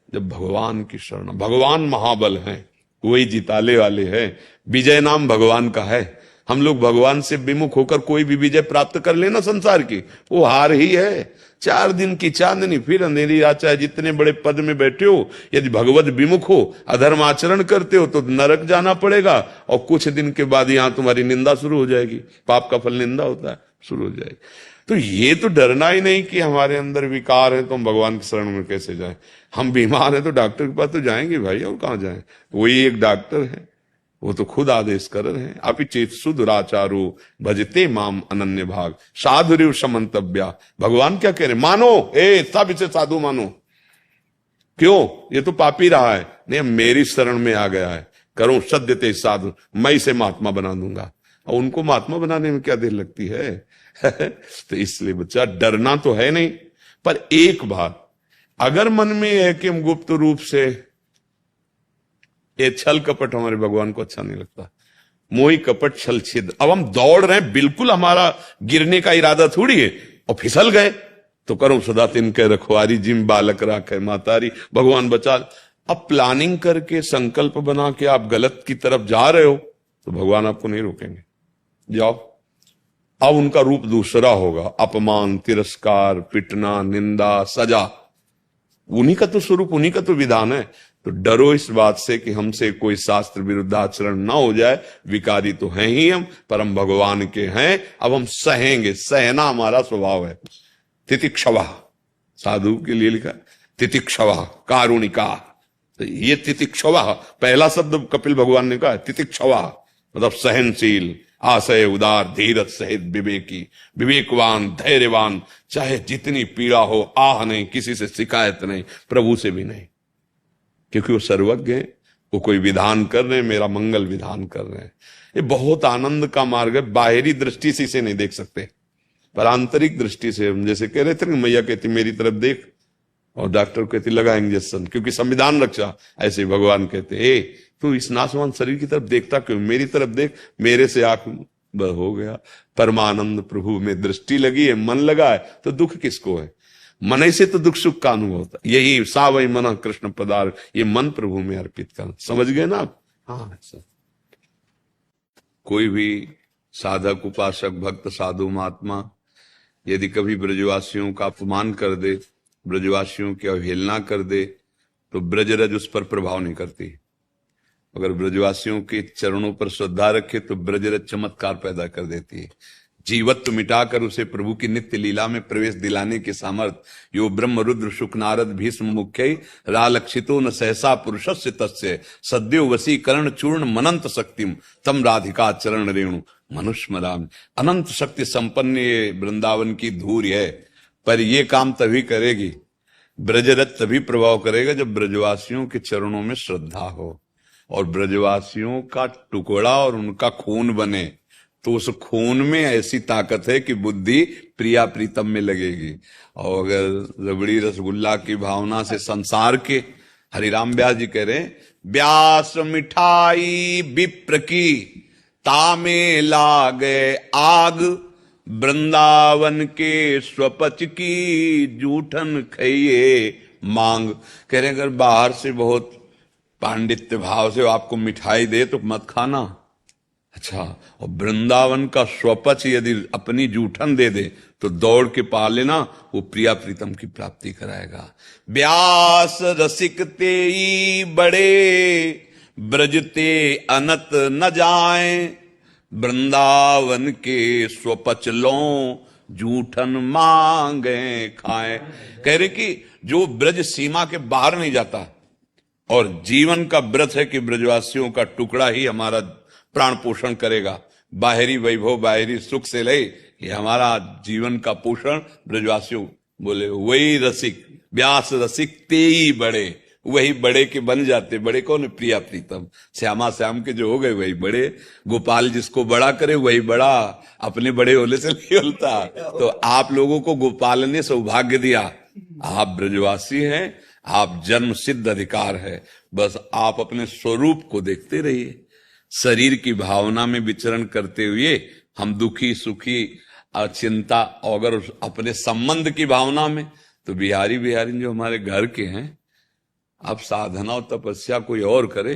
जब भगवान की शरण। भगवान महाबल हैं, वही जिताले वाले हैं। विजय नाम भगवान का है। हम लोग भगवान से विमुख होकर कोई भी विजय प्राप्त कर लेना संसार की, वो हार ही है। 4 दिन की चांदनी फिर अंधेरी रात, चाहे जितने बड़े पद में बैठे हो, यदि भगवत विमुख हो, अधर्म आचरण करते हो तो नरक जाना पड़ेगा, और कुछ दिन के बाद यहां तुम्हारी निंदा शुरू हो जाएगी। पाप का फल निंदा होता है, शुरू हो जाएगी। तो ये तो डरना ही नहीं कि हमारे अंदर विकार है तो हम भगवान की शरण में कैसे जाएं। हम बीमार हैं तो डॉक्टर के पास तो जाएंगे भाई, और कहां जाएं। वही एक डॉक्टर है, वो तो खुद आदेश कर रहे हैं, अपि चेत सुदुराचारो भजते माम अनन्य भाग साधुरिव समंतव्या। भगवान क्या कह रहे, मानो, सब इसे साधु मानो। क्यों? ये तो पापी रहा है, नहीं मेरी शरण में आ गया है, करूं सद्यते साधु, मैं इसे महात्मा बना दूंगा। और उनको महात्मा बनाने में क्या देर लगती है। तो इसलिए बच्चा डरना तो है नहीं, पर एक बात अगर मन में है कि हम गुप्त रूप से, ये छल कपट हमारे भगवान को अच्छा नहीं लगता। मोही कपट छल छिद्र। अब हम दौड़ रहे हैं, बिल्कुल हमारा गिरने का इरादा थोड़ी है, और फिसल गए तो करो सदा तिनके रखवारी, जिम बालक राखे मातारी, भगवान बचा। अब प्लानिंग करके संकल्प बना के आप गलत की तरफ जा रहे हो तो भगवान आपको नहीं रोकेंगे, जाओ। अब उनका रूप दूसरा होगा, अपमान, तिरस्कार, पिटना, निंदा, सजा। उन्हीं का तो स्वरूप, उन्हीं का तो विधान है। तो डरो इस बात से कि हमसे कोई शास्त्र विरुद्ध आचरण ना हो जाए। विकारी तो हैं ही हम, पर हम भगवान के हैं। अब हम सहेंगे, सहना हमारा स्वभाव है। तितिक्षवा, साधु के लिए लिखा तितिक्षवा, कारुणिका। तो ये तितिक्षवा पहला शब्द कपिल भगवान ने कहा, तितिक्षवा मतलब सहनशील, आशय उदार, धीरज सहित विवेकी, विवेकवान, धैर्यवान, चाहे जितनी पीड़ा हो, आह नहीं, किसी से शिकायत नहीं, प्रभु से भी नहीं, क्योंकि वो सर्वज्ञ है। वो कोई विधान कर रहे हैं, मेरा मंगल विधान कर रहे हैं। ये बहुत आनंद का मार्ग है। बाहरी दृष्टि से इसे नहीं देख सकते, पर आंतरिक दृष्टि से हम जैसे कह रहे थे, मैया कहती मेरी तरफ देख, और डॉक्टर कहती लगा इंजेक्शन, क्योंकि संविधान रक्षा। ऐसे भगवान कहते तू इस नासवान शरीर की तरफ देखता क्यों, मेरी तरफ देख, मेरे से आंख हो गया। परमानंद प्रभु में दृष्टि लगी है, मन लगा है, तो दुख किसको है। मन से तो दुख सुख का अनुभव होता है। यही सावई मन कृष्ण पदार्थ, ये मन प्रभु में अर्पित कर। समझ गए ना आप? हाँ सर। कोई भी साधक, उपासक, भक्त, साधु, महात्मा यदि कभी ब्रजवासियों का अपमान कर दे, ब्रजवासियों की अवहेलना कर दे, तो ब्रजरज उस पर प्रभाव नहीं करती। अगर ब्रजवासियों के चरणों पर श्रद्धा रखे तो ब्रजरज चमत्कार पैदा कर देती है। जीवत्व मिटाकर उसे प्रभु की नित्य लीला में प्रवेश दिलाने के सामर्थ्य यो ब्रह्म रुद्र शुक नारद भीष्म मुख्य रालक्षितो न सहसा पुरुषस्य तस्य सद्यो वशीकरण चूर्ण मनंत शक्तिम तम राधिका चरण रेणु मनुष्य राम। अनंत शक्ति संपन्न ये वृंदावन की धूरी है, पर ये काम तभी करेगी, ब्रजरथ तभी प्रभाव करेगा जब ब्रजवासियों के चरणों में श्रद्धा हो, और ब्रजवासियों का टुकड़ा और उनका खून बने। तो उस खून में ऐसी ताकत है कि बुद्धि प्रिया प्रीतम में लगेगी। और अगर रबड़ी रसगुल्ला की भावना से संसार के, हरिराम व्यास जी कह रहे हैं, व्यास मिठाई विप्र की तामे लागे आग, वृंदावन के स्वपच की जूठन खइए मांग। कह रहे अगर बाहर से बहुत पांडित्य भाव से आपको मिठाई दे तो मत खाना, अच्छा, और वृंदावन का स्वपच यदि अपनी जूठन दे दे तो दौड़ के पा लेना, वो प्रिया प्रीतम की प्राप्ति कराएगा। व्यास रसिक तेई बड़े ब्रजते अनत न जाए, वृंदावन के स्वपच लो जूठन मांगे खाए। कह रहे कि जो ब्रज सीमा के बाहर नहीं जाता, और जीवन का व्रत है कि ब्रजवासियों का टुकड़ा ही हमारा प्राण पोषण करेगा, बाहरी वैभव बाहरी सुख से ले, ये हमारा जीवन का पोषण ब्रजवासियों। बोले वही रसिक, व्यास रसिक तेई बड़े, वही बड़े के बन जाते। बड़े कौन है? प्रिया प्रीतम, श्यामा श्याम के जो हो गए वही बड़े। गोपाल जिसको बड़ा करे वही बड़ा, अपने बड़े होने से नहीं होता। तो आप लोगों को गोपाल ने सौभाग्य दिया, आप ब्रजवासी हैं, आप जन्म सिद्ध अधिकार है। बस आप अपने स्वरूप को देखते रहिए। शरीर की भावना में विचरण करते हुए हम दुखी सुखी चिंता, अगर अपने संबंध की भावना में, तो बिहारी जो हमारे घर के हैं, अब साधना और तपस्या कोई और करे,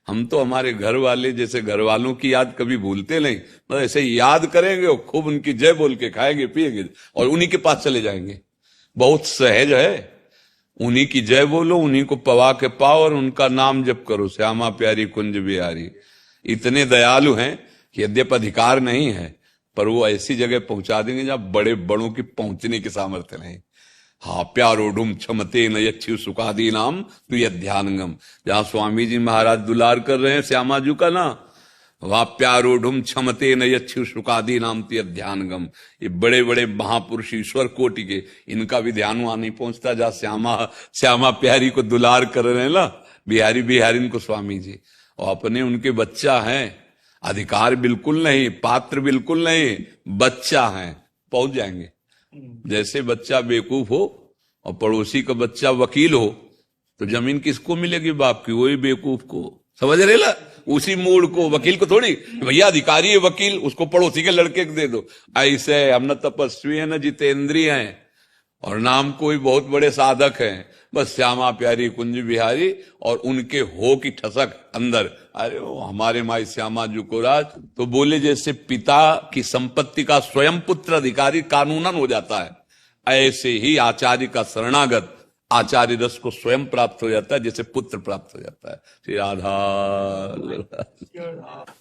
हम तो हमारे घर वाले जैसे घर वालों की याद कभी भूलते नहीं, मतलब ऐसे याद करेंगे और खूब उनकी जय बोल के खाएंगे पिएंगे और उन्हीं के पास चले जाएंगे। बहुत सहज है, उन्हीं की जय बोलो, उन्हीं को पवा के पाओ और उनका नाम जप करो, श्यामा प्यारी कुंज बिहारी। इतने दयालु हैं कि यद्यप अधिकार नहीं है पर वो ऐसी जगह पहुंचा देंगे जहां बड़े बड़ों की पहुंचने की सामर्थ्य नहीं। हाँ, प्यारोढ़ुम क्षमते न यच्छु सुखादी नाम तू यह ध्यानगम। जहां स्वामी जी महाराज दुलार कर रहे हैं श्यामा जी का ना, वहां प्यारोढ़ुम क्षमते न यच्छु सुखादी नाम तू यह ध्यानगम। ये बड़े बड़े महापुरुष ईश्वर कोटि के, इनका भी ध्यान वहां नहीं पहुंचता जहां श्यामा प्यारी को दुलार कर रहे हैं ना बिहारी बिहारी को स्वामी जी। और अपने उनके बच्चा हैं, अधिकार बिल्कुल नहीं, पात्र बिल्कुल नहीं, बच्चा है, पहुंच जाएंगे। जैसे बच्चा बेवकूफ हो और पड़ोसी का बच्चा वकील हो तो जमीन किसको मिलेगी? बाप की, वही बेवकूफ को। समझ रहे ला? उसी मूड को, वकील को थोड़ी भैया अधिकारी है वकील, उसको पड़ोसी के लड़के को दे दो। ऐसे हम न तपस्वी है न जितेंद्रिय हैं और नाम कोई बहुत बड़े साधक हैं, बस श्यामा प्यारी कुंज बिहारी और उनके हो की ठसक अंदर। अरे वो हमारे माई श्यामा जी को राज तो बोले जैसे पिता की संपत्ति का स्वयं पुत्र अधिकारी कानूनन हो जाता है, ऐसे ही आचार्य का शरणागत आचार्य रस को स्वयं प्राप्त हो जाता है, जैसे पुत्र प्राप्त हो जाता है। श्री राधा।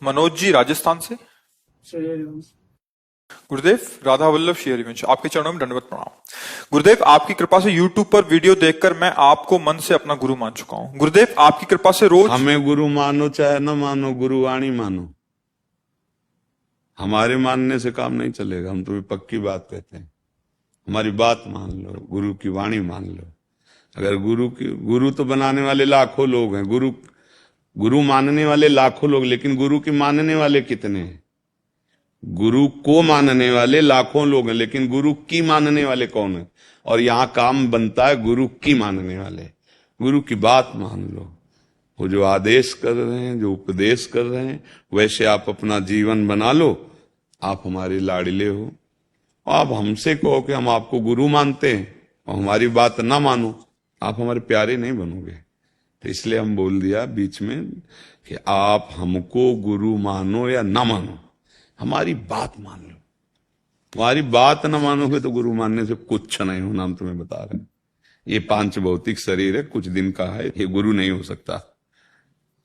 मनोज जी राजस्थान से। गुरुदेव, राधा वल्लभ श्री हरिवंश, आपके चरणों में दंडवत प्रणाम। गुरुदेव, आपकी कृपा से YouTube पर वीडियो देखकर मैं आपको मन से अपना गुरु मान चुका हूँ। गुरुदेव, आपकी कृपा से रोज हमें गुरु मानो चाहे न मानो, गुरुवाणी मानो। हमारे मानने से काम नहीं चलेगा, हम तुम्हें पक्की बात कहते हैं। हमारी बात मान लो, गुरु की वाणी मान लो। अगर गुरु तो बनाने वाले लाखों लोग हैं, गुरु मानने वाले लाखों लोग, लेकिन गुरु की मानने वाले कितने हैं? गुरु को मानने वाले लाखों लोग हैं, लेकिन गुरु की मानने वाले कौन है? और यहां काम बनता है गुरु की मानने वाले। गुरु की बात मान लो, वो जो आदेश कर रहे हैं, जो उपदेश कर रहे हैं, वैसे आप अपना जीवन बना लो। आप हमारे लाडले हो। आप हमसे कहो कि हम आपको गुरु मानते हैं और हमारी बात ना मानो, आप हमारे प्यारे नहीं बनोगे। तो इसलिए हम बोल दिया बीच में कि आप हमको गुरु मानो या ना मानो, हमारी बात मान लो। हमारी बात ना मानोगे तो गुरु मानने से कुछ नहीं होना, हम तुम्हें बता रहे हैं। ये पांच भौतिक शरीर है, कुछ दिन का है, ये गुरु नहीं हो सकता।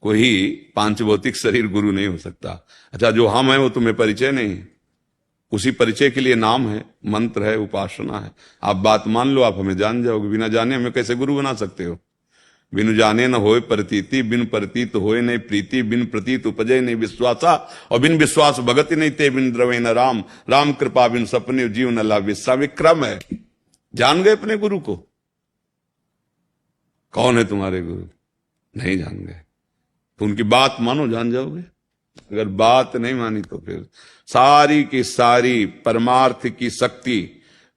कोई पांच भौतिक शरीर गुरु नहीं हो सकता। अच्छा, जो हम हैं वो तुम्हें परिचय नहीं है, उसी परिचय के लिए नाम है, मंत्र है, उपासना है। आप बात मान लो, आप हमें जान जाओगे। बिना जाने हमें कैसे गुरु बना सकते हो? बिनु जाने न होए प्रतीति, बिन प्रतीत होए नहीं प्रीति, बिन प्रतीत उपजय नहीं विश्वासा, और बिन विश्वास भगति नहीं ते, बिन द्रवे न राम, राम कृपा बिन सपने जीव न लाभ। विक्रम है। जान गए अपने गुरु को? कौन है तुम्हारे गुरु? नहीं जान गए तो उनकी बात मानो, जान जाओगे। अगर बात नहीं मानी तो फिर सारी की सारी परमार्थ की शक्ति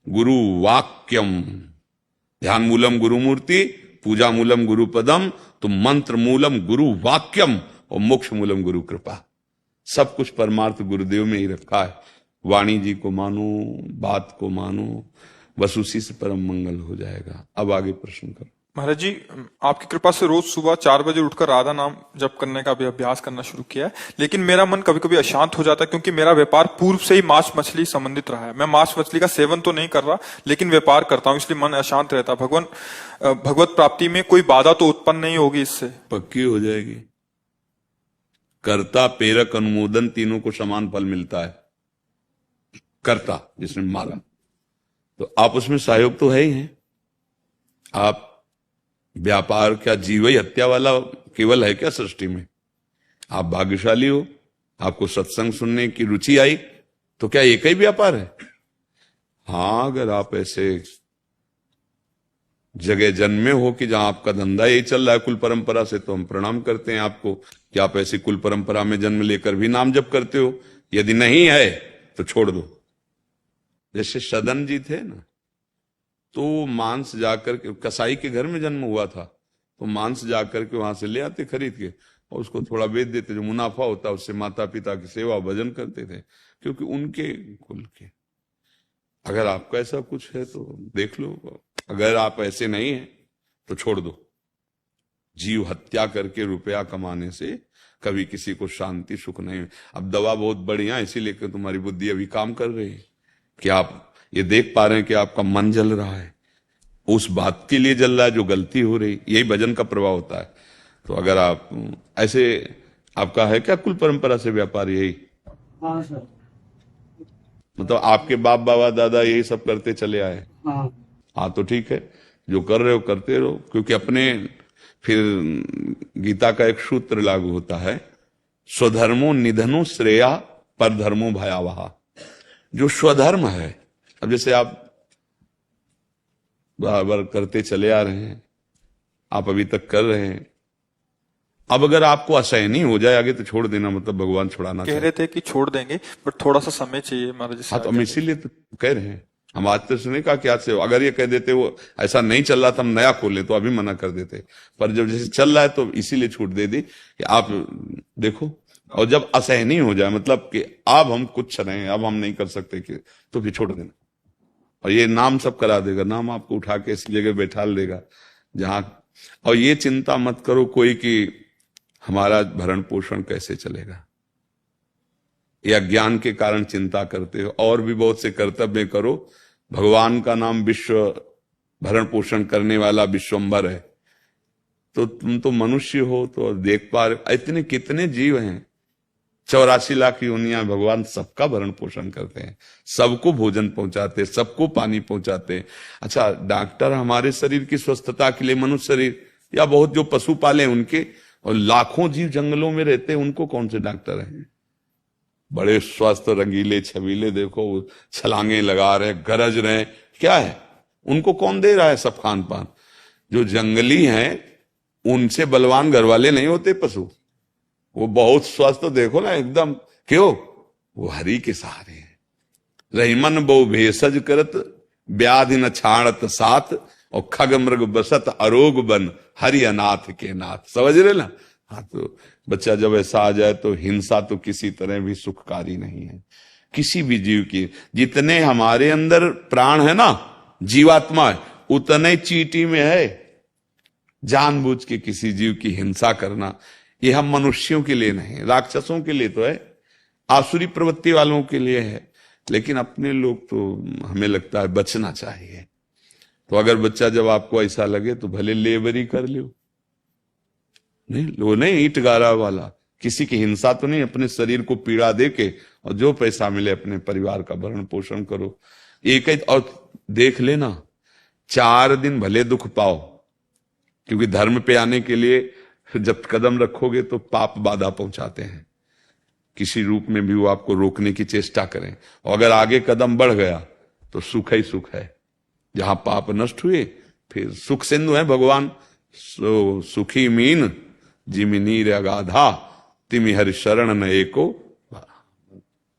गुरु वाक्यम। ध्यान मूलम गुरु मूर्ति, पूजा मूलम गुरु पदम, तो मंत्र मूलम गुरु वाक्यम और मोक्ष मूलम गुरु कृपा। सब कुछ परमार्थ गुरुदेव में ही रखा है। वाणी जी को मानो, बात को मानो, बस उसी से परम मंगल हो जाएगा। अब आगे प्रश्न करो। महाराज जी, आपकी कृपा से रोज सुबह 4 बजे उठकर राधा नाम जप करने का भी अभ्यास करना शुरू किया है, लेकिन मेरा मन कभी कभी अशांत हो जाता है क्योंकि मेरा व्यापार पूर्व से ही मांस मछली संबंधित रहा है। मैं मांस मछली का सेवन तो नहीं कर रहा, लेकिन व्यापार करता हूँ, इसलिए मन अशांत रहता है। भगवत प्राप्ति में कोई बाधा तो उत्पन्न नहीं होगी इससे? पक्की हो जाएगी। कर्ता प्रेरक अनुमोदन तीनों को समान फल मिलता है। कर्ता जिसने मांगा तो आप उसमें सहयोग तो है ही है। आप व्यापार क्या जीवई हत्या वाला केवल है क्या सृष्टि में? आप भाग्यशाली हो, आपको सत्संग सुनने की रुचि आई, तो क्या एक ही व्यापार है? हाँ, अगर आप ऐसे जगह जन्मे हो कि जहां आपका धंधा यही चल रहा है कुल परंपरा से, तो हम प्रणाम करते हैं आपको कि आप ऐसी कुल परंपरा में जन्म लेकर भी नाम जप करते हो। यदि नहीं है तो छोड़ दो। जैसे सदन जी थे ना, तो मांस जाकर के, कसाई के घर में जन्म हुआ था, तो मांस जाकर के वहां से ले आते खरीद के और उसको थोड़ा बेच देते, जो मुनाफा होता उससे माता पिता की सेवा भजन करते थे, क्योंकि उनके कुल के। अगर आपका ऐसा कुछ है तो देख लो, अगर आप ऐसे नहीं है तो छोड़ दो। जीव हत्या करके रुपया कमाने से कभी किसी को शांति सुख नहीं। अब दवा बहुत बढ़िया, इसीलिए कि तुम्हारी बुद्धि अभी काम कर रही है कि आप ये देख पा रहे हैं कि आपका मन जल रहा है, उस बात के लिए जल रहा है जो गलती हो रही। यही भजन का प्रभाव होता है। तो अगर आप ऐसे, आपका है क्या कुल परंपरा से व्यापार यही? हाँ सर। मतलब आपके बाप बाबा दादा यही सब करते चले आए? हाँ, तो ठीक है, जो कर रहे हो करते रहो, क्योंकि अपने फिर गीता का एक सूत्र लागू होता है, स्वधर्मो निधनो श्रेया पर धर्मो भयावह। जो स्वधर्म है, अब जैसे आप बराबर करते चले आ रहे हैं, आप अभी तक कर रहे हैं, अब अगर आपको असहनीय हो जाए आगे तो छोड़ देना, मतलब भगवान छुड़ाना कह रहे थे कि छोड़ देंगे, पर थोड़ा सा समय चाहिए महाराज जी। हाँ, तो हम इसीलिए तो कह रहे हैं। हम आज तक नहीं कहा कि आज से, अगर ये कह देते वो ऐसा नहीं चल रहा था हम नया खोले तो अभी मना कर देते, पर जब जैसे चल रहा है तो इसीलिए छूट दे दी कि आप देखो। और जब असहनीय हो जाए, मतलब कि अब हम कुछ रहे हैं, अब हम नहीं कर सकते कि, तो फिर छोड़ देना। और ये नाम सब करा देगा, नाम आपको उठा के इस जगह बैठा देगा जहां, और ये चिंता मत करो कोई कि हमारा भरण पोषण कैसे चलेगा, या ज्ञान के कारण चिंता करते हो। और भी बहुत से कर्तव्य करो, भगवान का नाम विश्व भरण पोषण करने वाला विश्वम्भर है, तो तुम तो मनुष्य हो तो देख पा रहे इतने कितने जीव हैं, 84 लाख योनियां, भगवान सबका भरण पोषण करते हैं, सबको भोजन पहुंचाते, सबको पानी पहुंचाते। अच्छा, डॉक्टर हमारे शरीर की स्वस्थता के लिए, मनुष्य शरीर या बहुत जो पशु पाले उनके, और लाखों जीव जंगलों में रहते हैं, उनको कौन से डॉक्टर हैं? बड़े स्वस्थ रंगीले छबीले, देखो छलांगे लगा रहे, गरज रहे, क्या है? उनको कौन दे रहा है सब खान पान? जो जंगली हैं उनसे बलवान घर वाले नहीं होते पशु, वो बहुत स्वस्थ, देखो ना एकदम, क्यों? वो हरि के सहारे हैं। रहीमन बहु भेषज करत व्याधि न छाणत साथ, और खग मृग बसत अरोग बन हरि अनाथ के नाथ। समझ रहे ना? हाँ, तो बच्चा जब ऐसा आ जाए तो हिंसा तो किसी तरह भी सुखकारी नहीं है किसी भी जीव की। जितने हमारे अंदर प्राण है ना, जीवात्मा है, उतने चींटी में है। जानबूझ के किसी जीव की हिंसा करना, यह हम मनुष्यों के लिए नहीं, राक्षसों के लिए तो है, आसुरी प्रवृत्ति वालों के लिए है, लेकिन अपने लोग तो हमें लगता है बचना चाहिए। तो अगर बच्चा जब आपको ऐसा लगे तो भले लेबरी कर लो, नहीं वो नहीं ईंट गारा वाला, किसी की हिंसा तो नहीं, अपने शरीर को पीड़ा दे के और जो पैसा मिले अपने परिवार का भरण पोषण करो। एक ही, और देख लेना 4 दिन भले दुख पाओ, क्योंकि धर्म पे आने के लिए जब कदम रखोगे तो पाप बाधा पहुंचाते हैं, किसी रूप में भी वो आपको रोकने की चेष्टा करें। और अगर आगे कदम बढ़ गया तो सुख ही सुख है। जहां पाप नष्ट हुए फिर सुख सिंधु है भगवान। सुखी मीन जिमि नीर अगाधा, तिमि हरि शरण न एको।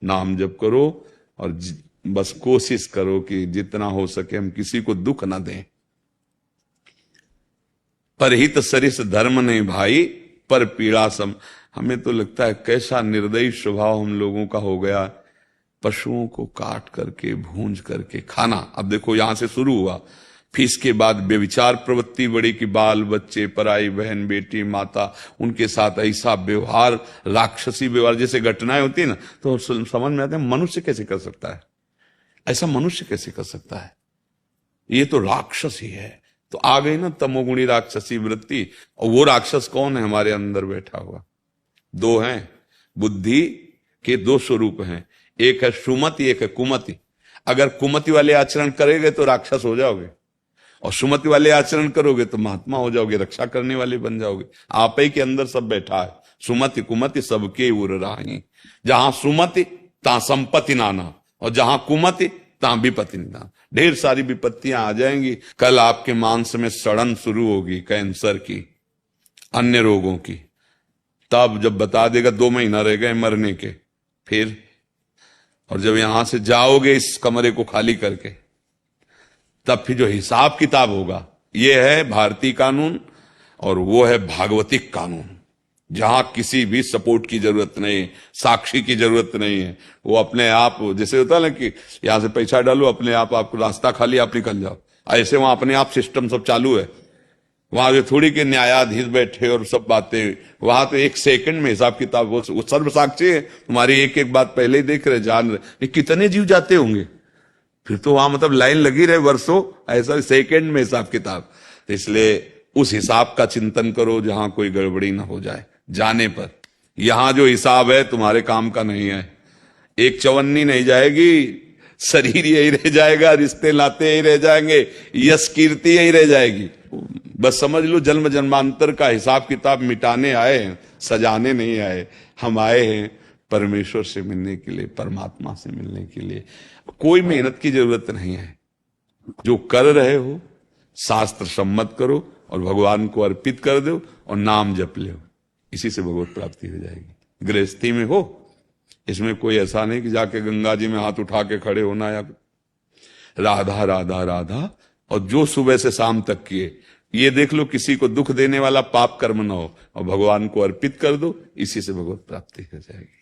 नाम जप करो और बस कोशिश करो कि जितना हो सके हम किसी को दुख ना दें। परहित सरिस धर्म नहीं भाई, पर पीड़ा सम। हमें तो लगता है कैसा निर्दयी स्वभाव हम लोगों का हो गया, पशुओं को काट करके भूंज करके खाना। अब देखो यहां से शुरू हुआ, फिर इसके बाद व्यभिचार प्रवृत्ति बड़ी कि बाल बच्चे, पराई बहन, बेटी, माता, उनके साथ ऐसा व्यवहार, राक्षसी व्यवहार, जैसे घटनाएं होती है ना, तो समझ में आता है मनुष्य कैसे कर सकता है ऐसा, मनुष्य कैसे कर सकता है, ये तो राक्षस ही है। तो आ गई ना तमोगुणी राक्षसी वृत्ति। और वो राक्षस कौन है? हमारे अंदर बैठा हुआ। 2 हैं, बुद्धि के 2 स्वरूप हैं, एक है सुमति, एक है कुमति। अगर कुमति वाले आचरण करेंगे तो राक्षस हो जाओगे, और सुमति वाले आचरण करोगे तो महात्मा हो जाओगे, रक्षा करने वाले बन जाओगे। आप ही के अंदर सब बैठा है, सुमति कुमति सबके उर राही। जहां सुमति तहां संपत्ति नाना, और जहां कुमति तहां विपत्ति नाना। ढेर सारी विपत्तियां आ जाएंगी। कल आपके मांस में सड़न शुरू होगी, कैंसर की, अन्य रोगों की। तब जब बता देगा 2 महीना रह गए मरने के, फिर और जब यहां से जाओगे इस कमरे को खाली करके, तब फिर जो हिसाब किताब होगा, ये है भारतीय कानून और वो है भागवतिक कानून, जहां किसी भी सपोर्ट की जरूरत नहीं, साक्षी की जरूरत नहीं है। वो अपने आप, जैसे होता है ना कि यहां से पैसा डालो, अपने आप आपको रास्ता खाली, आप निकल जाओ, ऐसे वहां अपने आप सिस्टम सब चालू है। वहां जो थोड़ी के न्यायाधीश बैठे और सब बातें, वहां तो एक सेकंड में हिसाब किताब, वो सर्वसाक्षी है, तुम्हारी एक एक बात पहले ही देख रहे, जान रहे, ये कितने जीव जाते होंगे, फिर तो वहां मतलब लाइन लगी रहे वर्षों, ऐसा सेकंड में हिसाब किताब। तो इसलिए उस हिसाब का चिंतन करो जहां कोई गड़बड़ी ना हो जाए जाने पर। यहां जो हिसाब है तुम्हारे काम का नहीं है, एक चवन्नी नहीं जाएगी, शरीर यही रह जाएगा, रिश्ते नाते यही रह जाएंगे, यश कीर्ति यही रह जाएगी। बस समझ लो जन्म जन्मांतर का हिसाब किताब मिटाने आए हैं, सजाने नहीं आए। हम आए हैं परमेश्वर से मिलने के लिए, परमात्मा से मिलने के लिए। कोई मेहनत की जरूरत नहीं है, जो कर रहे हो शास्त्र सम्मत करो और भगवान को अर्पित कर दो और नाम जप लो, इसी से भगवत प्राप्ति हो जाएगी। गृहस्थी में हो, इसमें कोई ऐसा नहीं कि जाके गंगा जी में हाथ उठा के खड़े होना या राधा राधा राधा, और जो सुबह से शाम तक किए, ये देख लो किसी को दुख देने वाला पाप कर्म ना हो और भगवान को अर्पित कर दो, इसी से भगवत प्राप्ति हो जाएगी।